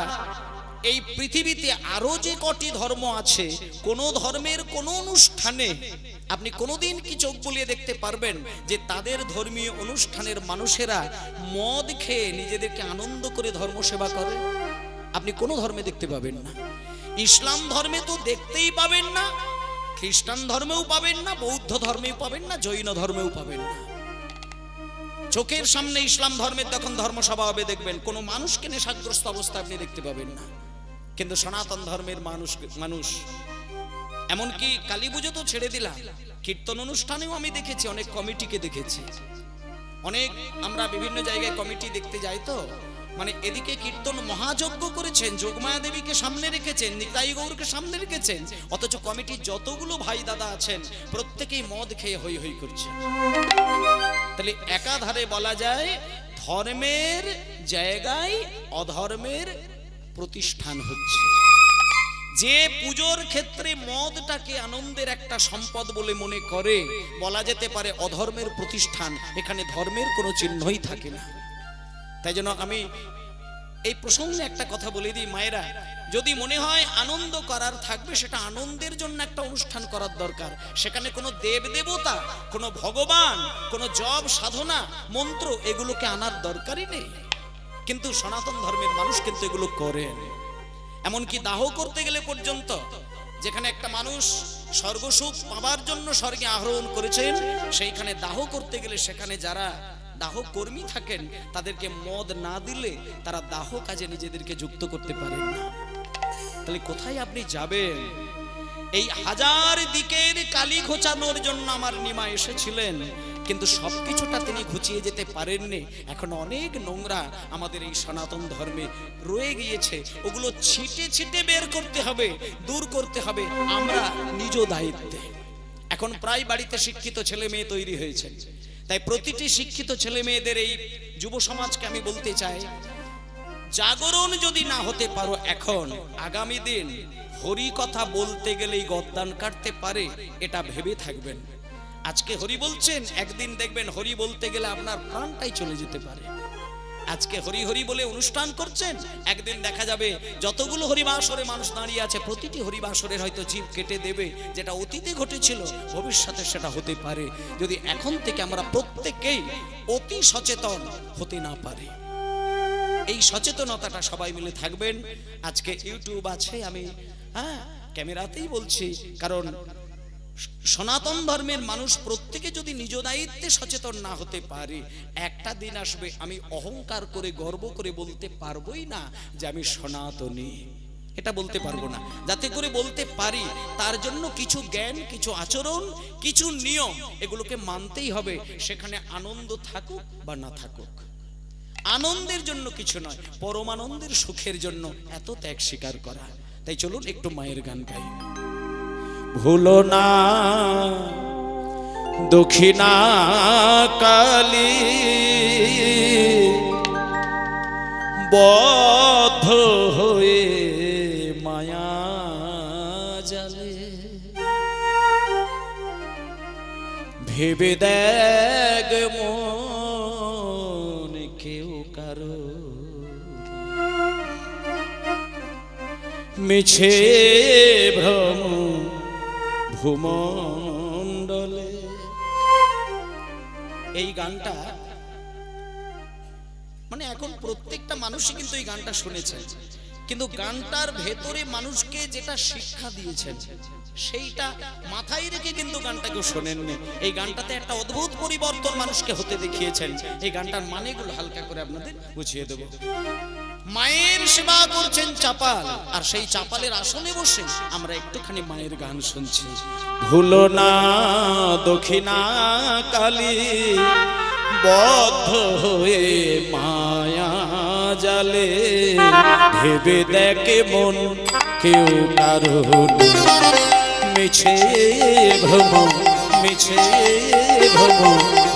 এই পৃথিবীতে আরো যে কটি ধর্ম আছে, কোন ধর্মের কোন অনুষ্ঠানে আপনি কোনোদিন কি চোখ বুলিয়ে দেখতে পারবেন যে তাদের ধর্মীয় অনুষ্ঠানের মানুষেরা মদ খেয়ে নিজেদেরকে আনন্দ করে ধর্ম সেবা করে? আপনি কোন ধর্মে দেখতে পাবেন না। ইসলাম ধর্মে তো দেখতেই পাবেন না, খ্রিস্টান ধর্মেও পাবেন না, বৌদ্ধ ধর্মেও পাবেন না, জৈন ধর্মেও পাবেন না। চোখের সামনে ইসলাম ধর্মের যখন ধর্মসভা হবে দেখবেন কোনো মানুষকে নেশাগ্রস্ত অবস্থা আপনি দেখতে পাবেন না। কিন্তু সনাতন ধর্মের মানুষ এমনকি কালী পুজো তো ছেড়ে দিলাম, কীর্তন অনুষ্ঠানেও আমি দেখেছি অনেক কমিটিকে দেখেছি। অনেক আমরা বিভিন্ন জায়গায় কমিটি দেখতে যাই, তো মানে এদিকে কীর্তন মহাযজ্ঞ করেছেন, যোগমায়া দেবীকে সামনে রেখেছেন, নিতাই গৌরকে সামনে রেখেছেন, অথচ কমিটির যতগুলো ভাই দাদা আছেন প্রত্যেকেই মদ খেয়ে হই হই করছে। তাহলে একাধারে বলা যায় ধর্মের জায়গায় অধর্মের প্রতিষ্ঠান হচ্ছে। যে পুজোর ক্ষেত্রে মদটাকে আনন্দের একটা সম্পদ বলে মনে করে, বলা যেতে পারে অধর্মের প্রতিষ্ঠান, এখানে ধর্মের কোনো চিহ্নই থাকে না। তাই জন্য আমি এই প্রসঙ্গে একটা কথা বলে দিই, মায়েরা যদি মনে হয় আনন্দ করার থাকবে সেটা আনন্দের জন্য একটা অনুষ্ঠান করার দরকার। সেখানে কোনো দেব দেবতা, কোনো ভগবান, কোনো জপ সাধনা মন্ত্র এগুলোকে আনার দরকারই নেই। কিন্তু সনাতন ধর্মের মানুষ কিন্তু এগুলো করেন। এমনকি দাহ করতে গেলে পর্যন্ত, যেখানে একটা মানুষ স্বর্গসুখ পাবার জন্য স্বর্গে আরোহণ করেছেন, সেইখানে দাহ করতে গেলে সেখানে যারা দাহ কর্মী থাকেন তাদেরকে মদ না দিলে তারা দাহ কাজে নিজেদেরকে যুক্ত করতে পারেন না। তাহলে কোথায় আপনি যাবেন? এই হাজার দিকের কালি ঘোচানোর জন্য আমার নিমা এসেছিলেন, কিন্তু সবকিছুটা তিনি ঘুচিয়ে যেতে পারেননি। এখন অনেক নোংরা আমাদের এই সনাতন ধর্মে রয়ে গিয়েছে, ওগুলো ছিটে ছিটে বের করতে হবে, দূর করতে হবে আমরা নিজ দায়িত্বে। এখন প্রায় বাড়িতে শিক্ষিত ছেলে মেয়ে তৈরি হয়েছে, তাই প্রতিটি শিক্ষিত ছেলে মেয়েদের এই যুব সমাজকে আমি বলতে চাই, জাগরণ যদি না হতে পারো এখন, আগামী দিন হরি কথা বলতে গেলেই গদ্দান কাটতে পারে, এটা ভেবে থাকবেন। আজকে হরি বলছেন, একদিন দেখবেন হরি বলতে গেলে আপনার প্রাণটাই চলে যেতে পারে। আজকে হরি হরি বলে অনুষ্ঠান করছেন, একদিন দেখা যাবে যতগুলো হরিবাসরে মানুষ দাঁড়িয়ে আছে প্রতিটি হরিবাসরের হয়তো জীব কেটে দেবে। যেটা অতীতে ঘটেছিল ভবিষ্যতে সেটা হতে পারে, যদি এখন থেকে আমরা প্রত্যেকেই অতি সচেতন হতে না পারি। এই সচেতনতাটা সবাই মিলে থাকবেন। আজকে ইউটিউব আছে, আমি ক্যামেরাতেই বলছি, কারণ সনাতন ধর্মের মানুষ প্রত্যেকে যদি নিজ দায়িত্বে সচেতন না হতে পারে, একটা দিন আসবে আমি অহংকার করে গর্ব করে বলতে পারবোই না যে আমি সনাতনী, এটা বলতে পারবো না। যাতে করে বলতে পারি তার জন্য কিছু জ্ঞান, কিছু আচরণ, কিছু নিয়ম এগুলোকে মানতেই হবে, সেখানে আনন্দ থাকুক বা না থাকুক। আনন্দের জন্য কিছু নয়, পরমানন্দের সুখের জন্য এত ত্যাগ স্বীকার করা। তাই চলুন একটু মায়ের গান গাই। ভুলো না দক্ষিণা কালী বদ্ধ হয়ে মায়া জালে, ভেবে দেখ মন কেউ কারো মিছে ভ্রম ভূমণ্ডলে। এই গানটা মানে এখন প্রত্যেকটা মানুষই কিন্তু এই গানটা শুনেছেন, কিন্তু গানটার ভেতরে মানুষকে যেটা শিক্ষা দিয়েছেন সেইটা মাথায় রেখে কিন্তু গানটাকে শোনেননি। এই গানটাতে একটা অদ্ভুত পরিবর্তন মানুষকে হতে দেখিয়েছেন। এই গানটার মানেগুলো হালকা করে আপনাদের বুঝিয়ে দেব। মায়ের সেবা করছেন চাপাল, আর সেই চাপালের আসনে বসে আমরা একটুখানি মায়ের গান শুনছি। ভুলো না দক্ষিণা কালী, বদ্ধ হয়ে মায়া জালে, ভেবে দেখে মন কেউ কারণ মিছে ভ্রম, মিছে ভ্রম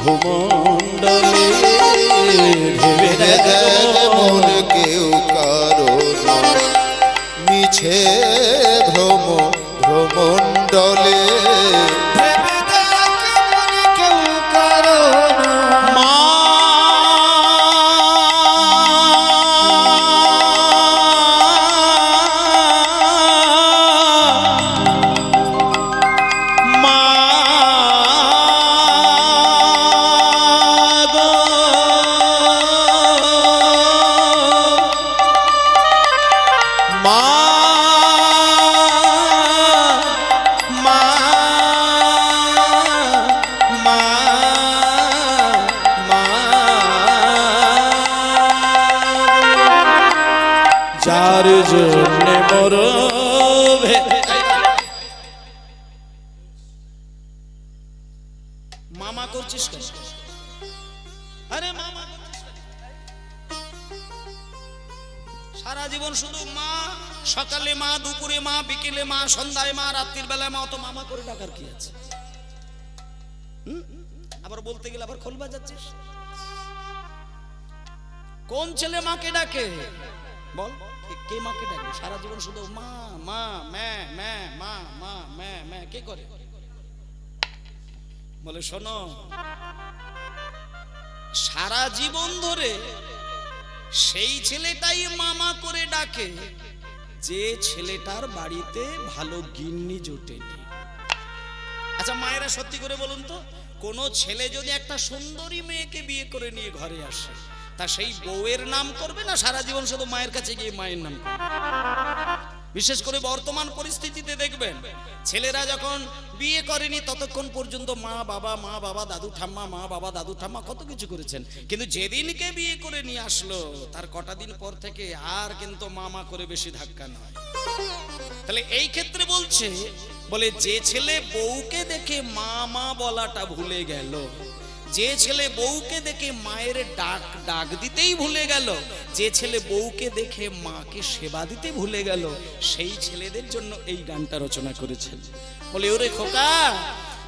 ভূমণ্ডলে, ভেবে দেখে মন কেউ কারণ মিছে ভ্রম ভ্রমণ্ডলে, কেউ কারণ মা মা গো, মা মা মা মা, যার জন্য মোর মামা করছিস কেন? আরে মামা করছিস কেন? সারা জীবন শুধু মা, সকালে মা, দুপুরে মা, বিকেলে মা, সন্ধ্যায় মা, রাত্রির বেলায় মা, অত মামা করে ডাকার কি আছে? আবার বলতে গেলে আবার খোল বাজাচ্ছিস। কোন ছেলে মাকে ডাকে বল? কে মাকে ডাকে? সারা জীবন শুধু মা মা ম্যা ম্যা মা মা ম্যা ম্যা কে করে? বলে শোনো, সারা জীবন ধরে সেই ছেলেটাই মামা করে ডাকে যে ছেলেটার বাড়িতে ভালো গিন্নি জোটেনি। আচ্ছা মায়েরা সত্যি করে বলুন তো, কোন ছেলে যদি একটা সুন্দরী মেয়েকে বিয়ে করে নিয়ে ঘরে আসে, তা সেই বউয়ের নাম করবে না সারা জীবন শুধু মায়ের কাছে গিয়ে মায়ের নাম করবে? বিশেষ করে বর্তমান পরিস্থিতিতে দেখবেন, ছেলেরা যখন বিয়ে করেনি ততক্ষণ পর্যন্ত মা বাবা দাদু ঠাম্মা, মা বাবা দাদু ঠাম্মা কত কিছু করেছেন, কিন্তু যেদিনকে বিয়ে করে নিয়ে আসলো তার কটা দিন পর থেকে আর কিন্তু মামা করে বেশি ধাক্কা নয়। তাহলে এই ক্ষেত্রে বলছে, বলে যে ছেলে বউকে দেখে মা মা বলাটা ভুলে গেল, যে ছেলে বউকে দেখে মায়ের ডাক দিতেই ভুলে গেল, যে ছেলে বউকে দেখে মাকে সেবা দিতে ভুলে গেল, সেই ছেলেদের জন্য এই গানটা রচনা করেছেন। বলে ওরে খোকা,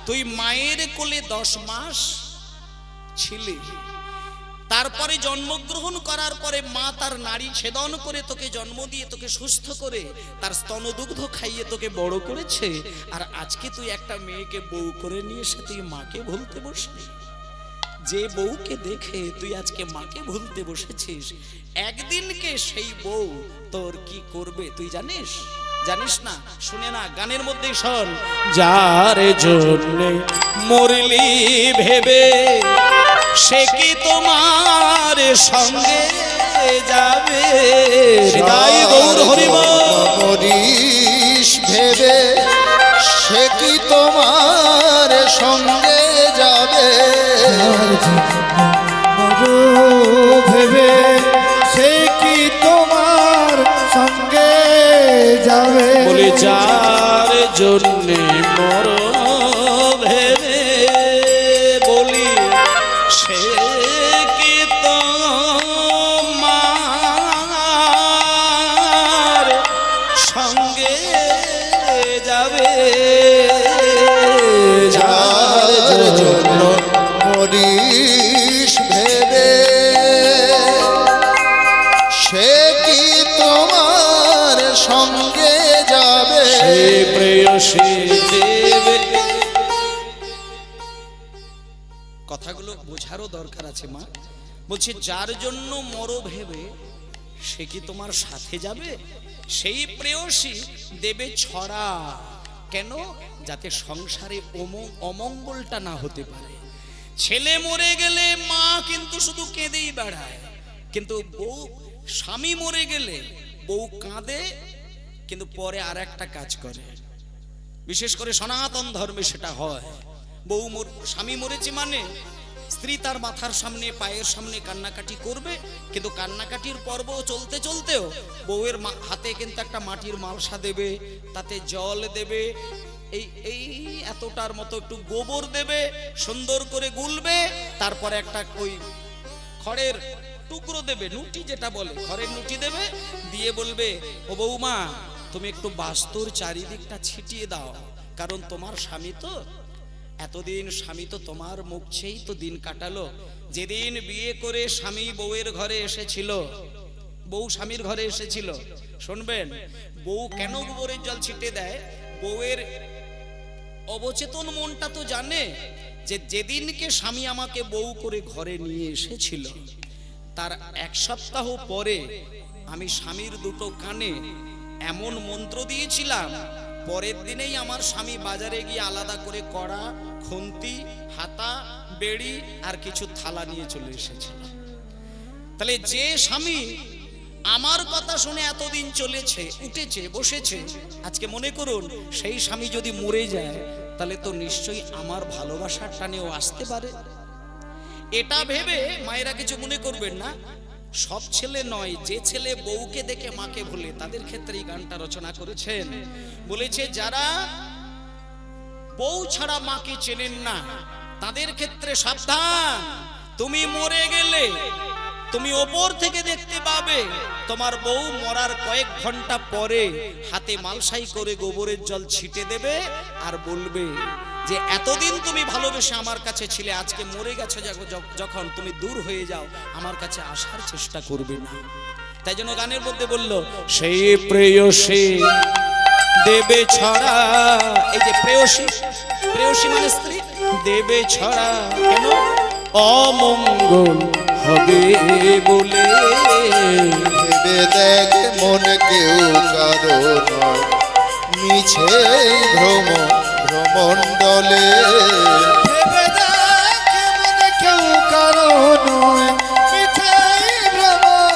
তুই মায়ের কোলে 10 মাস ছিলি, তারপরে জন্মগ্রহণ করার পরে মা তার নারী ছেদন করে তোকে জন্ম দিয়ে তোকে সুস্থ করে তার স্তনদুগ্ধ খাইয়ে তোকে বড় করেছে, আর আজকে তুই একটা মেয়েকে বউ করে নিয়ে এসে তুই মাকে ভুলতে বসলি। যে বউকে দেখে তুই আজকে মাকে ভুলতে বসেছিস, একদিনকে সেই বউ তোর কি করবে তুই জানিস? জানিস না? শুনে না, গানের মধ্যেই শোন। যার জন্য মরলি ভেবে, সে কি তোমার সঙ্গে যাবে? তাই গৌর হরিবল। মরিস ভেবে, সে কি তোমার সঙ্গে যাবে? ভেবে সে কি তোমার সঙ্গে যাবে? বলে যার জন্যে মর ভেবে, বলি সে কি তোমার সঙ্গে যাবে? যার জন্য মরিস ভেবে, সে কি তোমার সঙ্গে যাবে? সে প্রেয়সী দেবে। কথাগুলো বোঝারও দরকার আছে মা। বলছে যার জন্য মরো ভেবে, সে কি তোমার সাথে যাবে? সেই প্রেয়সী দেবে ছড়া। কেন? যাতে সংসারে অমঙ্গলটা না হতে পারে। ছেলে মরে গেলে মা কিন্তু শুধু কেঁদেই বেড়ায়, কিন্তু বউ, স্বামী মরে গেলে বউ কাঁদে কিন্তু পরে আর একটা কাজ করে, বিশেষ করে সনাতন ধর্মে সেটা হয়। স্বামী মরেছে মানে স্ত্রী তার মাথার সামনে পায়ের সামনে কান্নাকাটি করবে, কিন্তু কান্নাকাটির পর্ব চলতে চলতেও বউয়ের হাতে কিন্তু একটা মাটির মালসা দেবে, তাতে জল দেবে, এই এতটার মতো একটু গোবর দেবে, সুন্দর করে গুলবে, তারপরে একটা ওই খড়ের টুকরো দেবে, নুটি যেটা বলে, খড়ের নুটি দেবে, দিয়ে বলবে, ও বৌমা তুমি একটু বাস্তুর চারিদিকটা ছিটিয়ে দাও, কারণ তোমার স্বামী তো এতদিন স্বামী তো তোমার মুখ ছেই তো দিন কাটালো। যেদিন বিয়ে করে স্বামী বউয়ের ঘরে এসেছিল, বউ স্বামীর ঘরে এসেছিল, শুনবেন বউ কেন গোবরের জল ছিটে দেয়, বউয়ের অবচেতন মনটা তো জানে যে যেদিনকে স্বামী আমাকে বউ করে ঘরে নিয়ে এসেছিল তার এক সপ্তাহ পরে আমি স্বামীর দুটো কানে এমন মন্ত্র দিয়েছিলাম, পরের দিনেই আমার স্বামী বাজারে গিয়ে আলাদা করে কড়া, খুন্তি, হাতা, বেড়ি আর কিছু থালা নিয়ে চলে এসেছিল। তাহলে যে স্বামী আমার কথা শুনে এতদিন চলেছে, উঠেছে, বসেছে, আজকে মনে করুন সেই স্বামী যদি মরে যায় তাহলে তো নিশ্চয়ই আমার ভালোবাসার টানেও আসতে পারে। এটা ভেবে মায়েরা কিছু মনে করবেন না, সব ছেলে নয়, যে ছেলে বউকে দেখে মাকে ভুলে তাদের ক্ষেত্রে এই গানটা রচনা করেছেন। বলেছে যারা বউ ছাড়া মাকে চেনেন না তাদের ক্ষেত্রে সাবধান, তুমি মরে গেলে তুমি ওপর থেকে দেখতে পাবে তোমার বউ মরার কয়েক ঘন্টা পরে হাতে মালসাই করে গোবরের জল ছিটে দেবে আর বলবে যে এতদিন তুমি ভালোবেসে আমার কাছে ছিলে, আজকে মরে গেছো যখন তুমি দূর হয়ে যাও আমার কাছে আসার চেষ্টা করবে না। তাই জন্য গানের মধ্যে বলল, সেই প্রেয়সী দেবে ছড়া, এই যে প্রেয়সী, প্রেয়সী মানে স্ত্রী, দেবে ছড়া কেন অমঙ্গল হবে বলে, ভেবে দেখ মন কেউ কারো নয়, মিছে ভ্রমণ্ডলে, ভেবে দেখ মনে কেউ কারো নয়, মিথ্যাই ভ্রমণ্ডলে।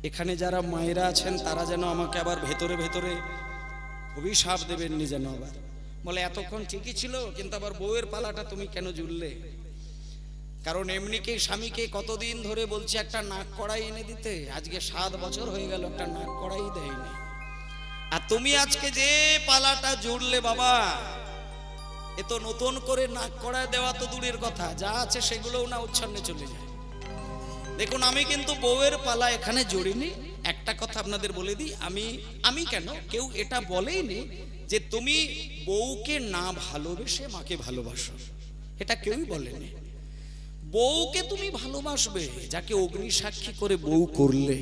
এখানে যারা মায়েরা আছেন তারা যেন আমাকে আবার ভেতরে ভেতরে অভিশাপ দেবেননি, যেন আবার বলে এতক্ষণ ঠিকই ছিল কিন্তু আবার বউয়ের পালাটা তুমি কেন জুড়লে। কারণ এমনিকেই স্বামীকে কতদিন ধরে বলছি একটা নাক কড়াই এনে দিতে, আজকে 7 বছর হয়ে গেল একটা নাক কড়াই দেয়নি, আর তুমি আজকে যে পালাটা জুড়লে বাবা, এ তো নতুন করে নাক কড়াই দেওয়া তো দূরের কথা, যা আছে সেগুলোও না উচ্ছন্নে চলে যায়। দেখুন আমি কিন্তু বউয়ের পালা এখানে জড়িনি। একটা কথা আপনাদের বলে দিই, আমি কেন, কেউ এটা বলেইনি যে তুমি বউকে না ভালোবেসে মাকে ভালোবাসো, এটা কেউই বলেনি। বউকে তুমি ভালোবাসবে যাকে অগ্নি সাক্ষী করে বউ করলে,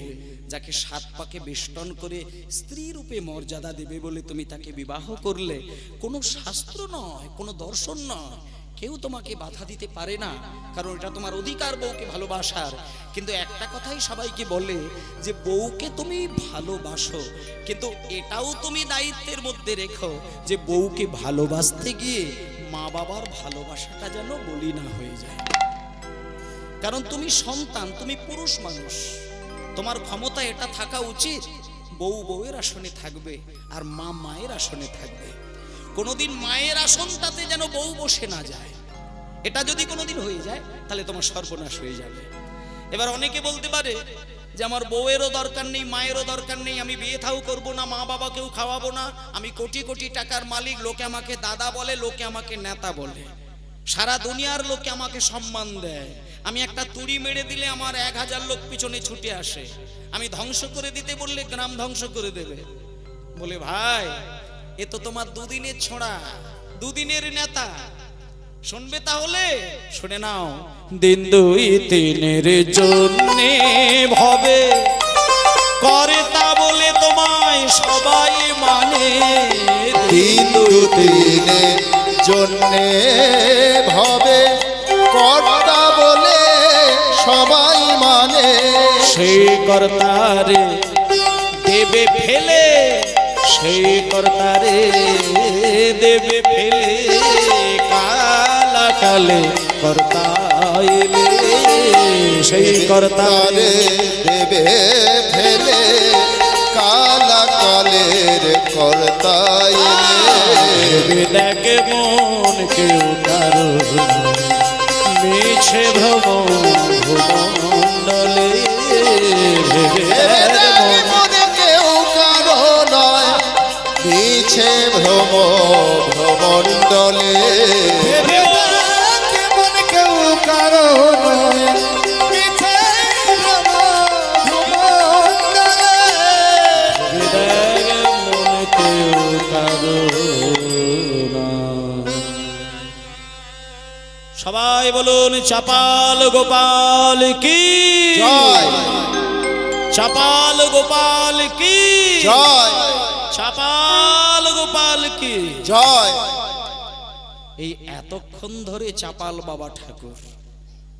যাকে 7 পাকে বেষ্টন করে স্ত্রী রূপে মর্যাদা দেবে বলে তুমি তাকে বিবাহ করলে। কোনো শাস্ত্র নয়, কোনো দর্শন নয়, কেউ তোমাকে বাধা দিতে পারে না, কারণ এটা তোমার অধিকার বউকে ভালোবাসার। কিন্তু একটা কথাই সবাইকে বলে যে বউকে তুমি ভালোবাসো, কিন্তু এটাও তুমি দায়িত্বের মধ্যে রেখো যে বউকে ভালোবাসতে গিয়ে মা বাবার ভালোবাসাটা যেন বলি না হয়ে যায়। কারণ তুমি সন্তান, তুমি পুরুষ মানুষ, তোমার ক্ষমতা এটা থাকা উচিত বউ বউয়ের আসনে থাকবে আর মা মায়ের আসনে থাকবে। কোনোদিন মায়ের আসনটাতে যেন বউ বসে না যায়, এটা যদি কোনোদিন হয়ে যায় তাহলে তোমার সর্বনাশ হয়ে যাবে। এবার অনেকে বলতে পারে যে আমার বউয়েরও দরকার নেই, মায়েরও দরকার নেই, আমি বিয়ে থাও করবো না, মা বাবাকেও খাওয়াবো না, আমি কোটি কোটি টাকার মালিক, লোকে আমাকে দাদা বলে, লোকে আমাকে নেতা বলে, সারা দুনিয়ার লোকে আমাকে সম্মান দেয়, আমি একটা তুড়ি মেরে দিলে আমার 1000 লোক পিছনে ছুটে আসে, আমি ধ্বংস করে দিতে বললে গ্রাম ধ্বংস করে দেবে। বলে ভাই এ তো তোমার দুদিনের ছোঁড়া, দুদিনের নেতা, শুনবে তাহলে শুনে নাও। দিন 2-3 জন্যে ভবে করে তা বলে তোমায় সবাই মানে, দিন 2-3 জন্যে ভবে কর্তা বলে সবাই মানে, সেই কর্তারে দেবে ফেলে, সেই কর্তারে দেবে ফেলে, কালা কালে কর্তা এলে, সেই কর্তারে দেবে ফেলে কালা কালের কর্তা এলে। দেখ মন কেউ কারো মিছে ভ্রমণ্ডলে, মনে কেউ কারো নয় মিছে ভ্রমণ্ডলে, কেমন কেউ কারো নয় মিছে ভ্রমণ্ডলে। মন কেউ কারো না। সবাই বলুন চাপাল গোপাল কি জয়, চাপাল গোপাল কি জয়, চাপাল গোপাল কি জয়। এই এতক্ষণ ধরে চাপাল বাবা ঠাকুর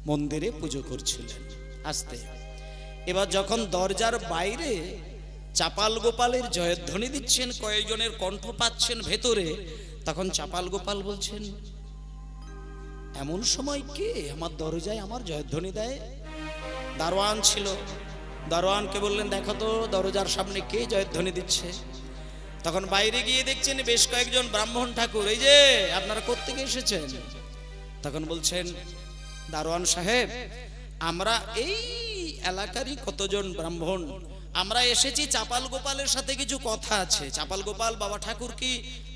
মন্দিরে পুজো করছিলেন। আস্তে এবার যখন দরজার বাইরে চাপাল গোপালের জয়ধ্বনি দিচ্ছেন, কয়েকজনের কণ্ঠ পাচ্ছেন ভেতরে, তখন চাপাল গোপাল বলছেন এমন সময় কে আমার দরজায় আমার জয়ধ্বনি দেয়? দারোয়ান ছিল, দারোয়ানকে বললেন দেখো তো দরজার সামনে কে জয়ধ্বনি দিচ্ছে। তখন বাইরে গিয়ে দেখছেন বেশ কয়েকজন ব্রাহ্মণ ঠাকুর, এই যে আপনারা কোত্থেকে এসেছেন? তখন বলছেন দারোয়ান সাহেব আমরা এই এলাকারই কতজন ব্রাহ্মণ, আমরা এসেছি চাপাল গোপালের সাথে কিছু কথা আছে। চাপাল গোপাল বাবা ঠাকুর কি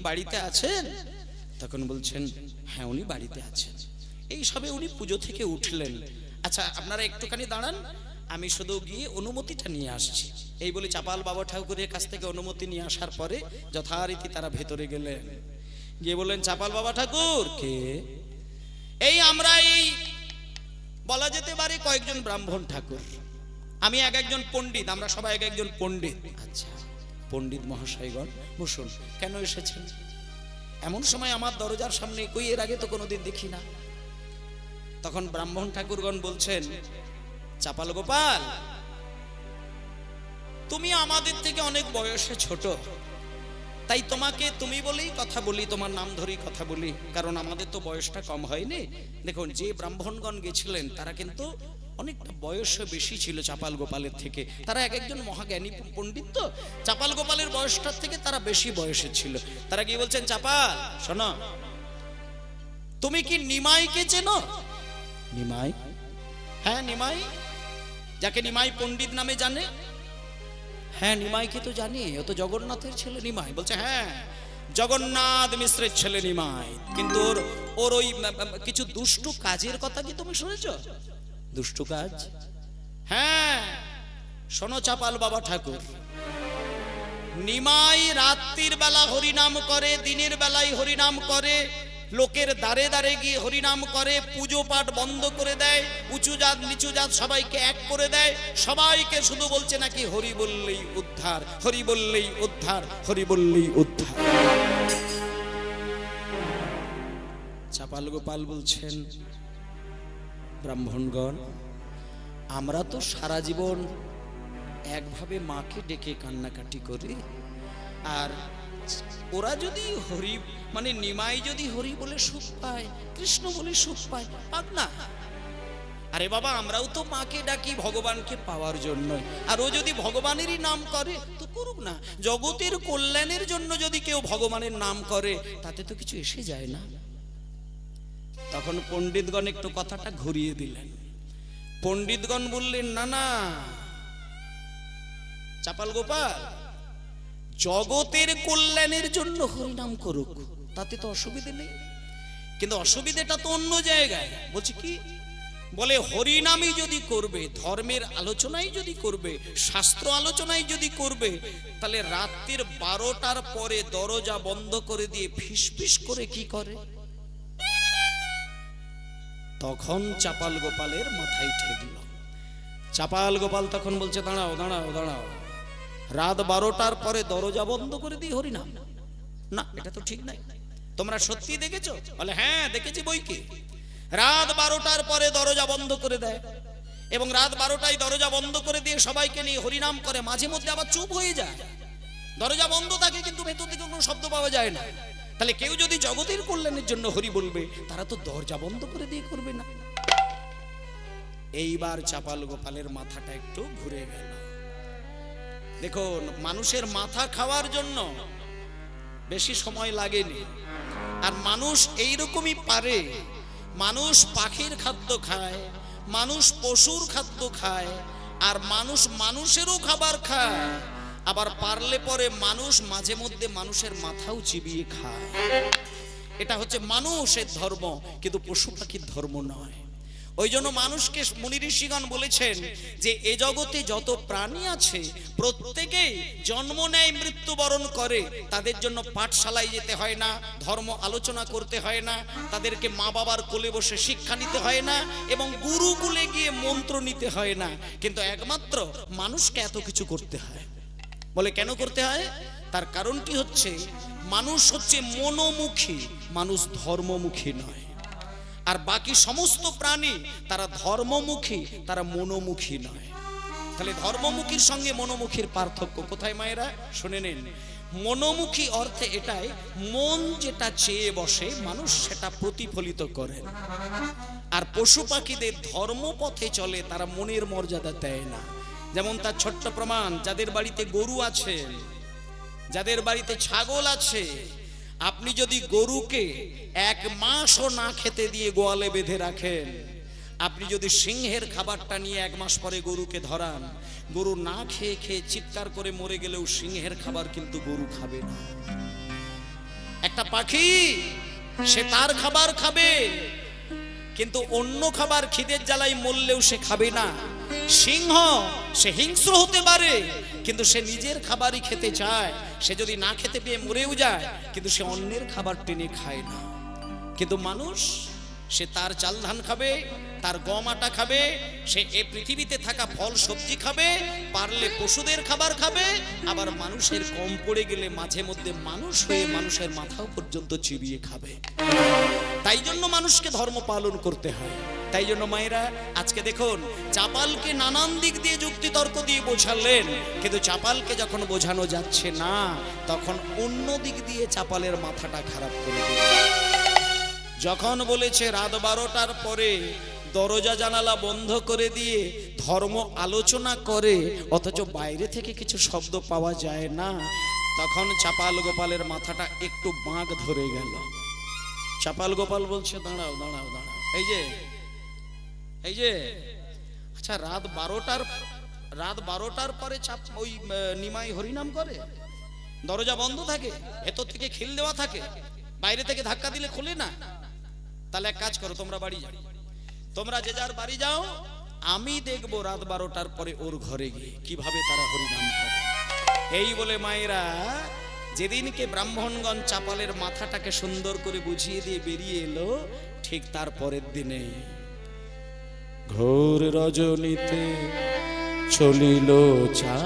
বাড়িতে আছেন? তখন বলছেন হ্যাঁ উনি বাড়িতে আছেন। এই সবে উনি পুজো থেকে উঠলেন। আচ্ছা আপনারা একটুখানি দাঁড়ান, আমি শুধু গিয়ে অনুমতিটা নিয়ে আসছি। এই বলে চাপাল বাবা ঠাকুরের কাছ থেকে অনুমতি নিয়ে আসার পরে যথারীতি তারা ভেতরে গেলেন, গিয়ে বললেন চাপাল বাবা ঠাকুর কে? এই আমরা এই বলা যেতে পারে কয়েকজন ব্রাহ্মণ ঠাকুর, আমি একজন পণ্ডিত, আমরা সবাই একজন পণ্ডিত। আচ্ছা পণ্ডিত মহাশয়গণ বসুন, কেন এসেছেন? এমন সময় আমার দরজার সামনে কই এর আগে তো কোনোদিন দেখি না। তখন ব্রাহ্মণ ঠাকুরগণ বলছেন চাপাল গোপাল তুমি আমাদের থেকে অনেক বয়সে ছোট, তাই তোমাকে তুমি বলেই কথা বলি, তোমার নাম ধরেই কথা বলি, কারণ আমাদের তো বয়সটা কম হয়নি। দেখুন যে ব্রাহ্মণগণ গেছিলেন তারা কিন্তু অনেকটা বয়সে বেশি ছিল চাপাল গোপালের থেকে, তারা একজন মহাজ্ঞানী পণ্ডিত, তো চাপাল গোপালের বয়সটার থেকে তারা বেশি বয়সে ছিল। তারা গিয়ে বলছেন চাপাল শোনো, তুমি কি নিমাইকে চেনো? নিমাই? হ্যাঁ নিমাই, যাকে নিমাই পণ্ডিত নামে জানে। হ্যাঁ নিমাইকে তো জানি, ও তো জগন্নাথের ছেলে নিমাই। বলছে হ্যাঁ জগন্নাথ মিশ্রের ছেলে নিমাই, কিন্তু ওর ওই কিছু দুষ্টু কাজের কথা কি তুমি শুনেছ? দুষ্টু কাজ? হ্যাঁ শোনো চাপাল বাবা ঠাকুর, নিমাই রাত্রির বেলা হরিনাম করে, দিনের বেলায় হরিনাম করে, লোকের দাঁড়ে দাঁড়ে গিয়ে হরিনাম করে, পুজো পাঠ বন্ধ করে দেয়, উঁচু জাত নিচু জাত সবাইকে এক করে দেয়, সবাইকে শুধু বলছে নাকি হরি বললেই উদ্ধার, হরি বললেই উদ্ধার, হরি বললেই উদ্ধার। চাপাল গোপাল বলছেন ব্রাহ্মণগণ আমরা তো সারা জীবন একভাবে মাকে ডেকে কান্নাকাটি করি, আর ওরা যদি হরি মানে নিমাই যদি হরি বলে সুখ পায়, কৃষ্ণ বলে সুখ পায়, পাক না। আরে বাবা আমরাও তো মাকে ডাকি ভগবানকে পাওয়ার জন্য, আর ও যদি ভগবানেরই নাম করে তো করুক না, জগতের কল্যাণের জন্য যদি কেউ ভগবানের নাম করে তাতে তো কিছু এসে যায় না। তখন পণ্ডিতগণ একটু কথাটা ঘুরিয়ে দিলেন। পণ্ডিতগণ বললেন না না চাপাল গোপাল জগতের কল্যাণের জন্য হরিনাম করুক, তাতে তো অসুবিধে নেই, কিন্তু অসুবিধাটা তো অন্য জায়গায়। বলছি কি, বলে হরিনামই যদি করবে, ধর্মের আলোচনাই যদি করবে, শাস্ত্র আলোচনাই যদি করবে, তাহলে রাত্রির 12টার পরে দরজা বন্ধ করে দিয়ে ফিসফিস করে কি করে? তখন চাপাল গোপালের মাথায় ঠেকল। চাপাল গোপাল তখন বলছে, দাঁড়াও দাঁড়াও দাঁড়াও, রাত 12টার পরে দরজা বন্ধ করে দিয়ে হরিনাম? না, এটা তো ঠিক নাই। তোমরা সত্যি দেখেছো? বলে হ্যাঁ দেখেছি বই কি। রাত 12টার পরে দরজা বন্ধ করে দেয় এবং রাত 12টায় দরজা বন্ধ করে দিয়ে সবাইকে নিয়ে হরিনাম করে, মাঝে মধ্যে আবার চুপ হয়ে যায়। দরজা বন্ধ থাকে কিন্তু ভেতর থেকে কোনো শব্দ পাওয়া যায় না। তাহলে কেউ যদি জগতের কল্যাণের জন্য হরি বলবে, তারা তো দরজা বন্ধ করে দিয়ে করবে না। এইবার চাপাল গোপালের মাথাটা একটু ঘুরে গেল। দেখুন, মানুষের মাথা খাওয়ার জন্য বেশি সময় লাগেনি, আর মানুষ এইরকমই পারে। মানুষ পাখির খাদ্য খায়, মানুষ পশুর খাদ্য খায়, আর মানুষ মানুষেরও খাবার খায়। আবার পারলে পরে মানুষ মাঝে মধ্যে মানুষের মাথাও চিবিয়ে খায়। এটা হচ্ছে মানুষের ধর্ম, কিন্তু পশু পাখির ধর্ম নয়। ওই জন্য মানুষকে মুনি ঋষিগণ বলেছেন যে এ জগতে যত প্রাণী আছে প্রত্যেকেই জন্ম নেয়, মৃত্যুবরণ করে। তাদের জন্য পাঠশালায় যেতে হয় না, ধর্ম আলোচনা করতে হয় না, তাদেরকে মা বাবার কোলে বসে শিক্ষা নিতে হয় না, এবং গুরুকুলে গিয়ে মন্ত্র নিতে হয় না। কিন্তু একমাত্র মানুষকে এত কিছু করতে হয়। বলে কেন করতে হয়? তার কারণটি হচ্ছে মানুষ হচ্ছে মনোমুখী, মানুষ ধর্মমুখী নয়। আর বাকি সমস্ত প্রাণী তারা ধর্মমুখী, তারা মনোমুখী নয়। তাহলে ধর্মমুখীর সঙ্গে মনোমুখীর পার্থক্য কোথায় মায়েরা? শুনে নিন। মনোমুখী অর্থে এটাই, মন যেটা চেয়ে বসে মানুষ সেটা প্রতিফলিত করে। আর পশু পাখিদের ধর্মপথে চলে, তারা মনের মর্যাদা দেয় না। যেমন তার ছোট্ট প্রমাণ, যাদের বাড়িতে গরু আছে, যাদের বাড়িতে ছাগল আছে, আপনি যদি গরুকে 1 মাসও না খেতে দিয়ে গোয়ালে বেঁধে রাখেন, আপনি যদি সিংহের খাবারটা নিয়ে 1 মাস পরে গরুকে ধরান, গরু না খেয়ে খেয়ে চিৎকার করে মরে গেলেও সিংহের খাবার কিন্তু গরু খাবে না। একটা পাখি সে তার খাবার খাবে, কিন্তু অন্য খাবার খিদের জ্বালায় মরলেও সে খাবে না। সিংহ সে হিংস্র হতে পারে, কিন্তু সে নিজের খাবারই খেতে চায়। সে যদি না খেতে পেয়ে মরেও যায়, কিন্তু সে অন্যের খাবার টেনে খায় না। কিন্তু মানুষ, সে তার চাল ধান খাবে, তার গম আটা খাবে, সে এই পৃথিবীতে থাকা ফল সবজি খাবে, পারলে পশুদের খাবার খাবে, আবার মানুষের কম পড়ে গেলে মাঝে মধ্যে মানুষ হয়ে মানুষের মাথাও পর্যন্ত চিবিয়ে খাবে। তাই জন্য মানুষকে ধর্ম পালন করতে হয়। তাই জন্য মায়েরা আজকে দেখুন, চাপালকে নানান দিক দিয়ে যুক্তি তর্ক দিয়ে বোঝালেন, কিন্তু চাপালকে যখন বোঝানো যাচ্ছে না, তখন অন্য দিক দিয়ে চাপালের মাথাটা খারাপ করে দিল। যখন বলেছে রাত 12টার পরে দরজা জানালা বন্ধ করে দিয়ে ধর্ম আলোচনা করে, অথচ বাইরে থেকে কিছু শব্দ পাওয়া যায় না, তখন চাপাল গোপালের মাথাটা একটু বাঁক ধরে গেল। চাপাল গোপাল বলছে, দাঁড়াও দাঁড়াও দাঁড়াও, এই যে আচ্ছা, রাত 12টার পরে ওই নিমাই হরিনাম করে, দরজা বন্ধ থাকে, ভেতর থেকে খিল দেওয়া থাকে, বাইরে থেকে ধাক্কা দিলে খোলে না। তাহলে এক কাজ করো, তোমরা বাড়ি যাও, তোমরা যে যার বাড়ি যাও, আমি দেখবো রাত 12টার পরে ওর ঘরে গিয়ে কিভাবে তারা হরিনাম করে। এই বলে মায়েরা যেদিনকে ব্রাহ্মণগণ চাপালের মাথাটাকে সুন্দর করে বুঝিয়ে দিয়ে বেরিয়ে এলো, ঠিক তার পরের দিনে ঘোর রজনীতে চলিল চা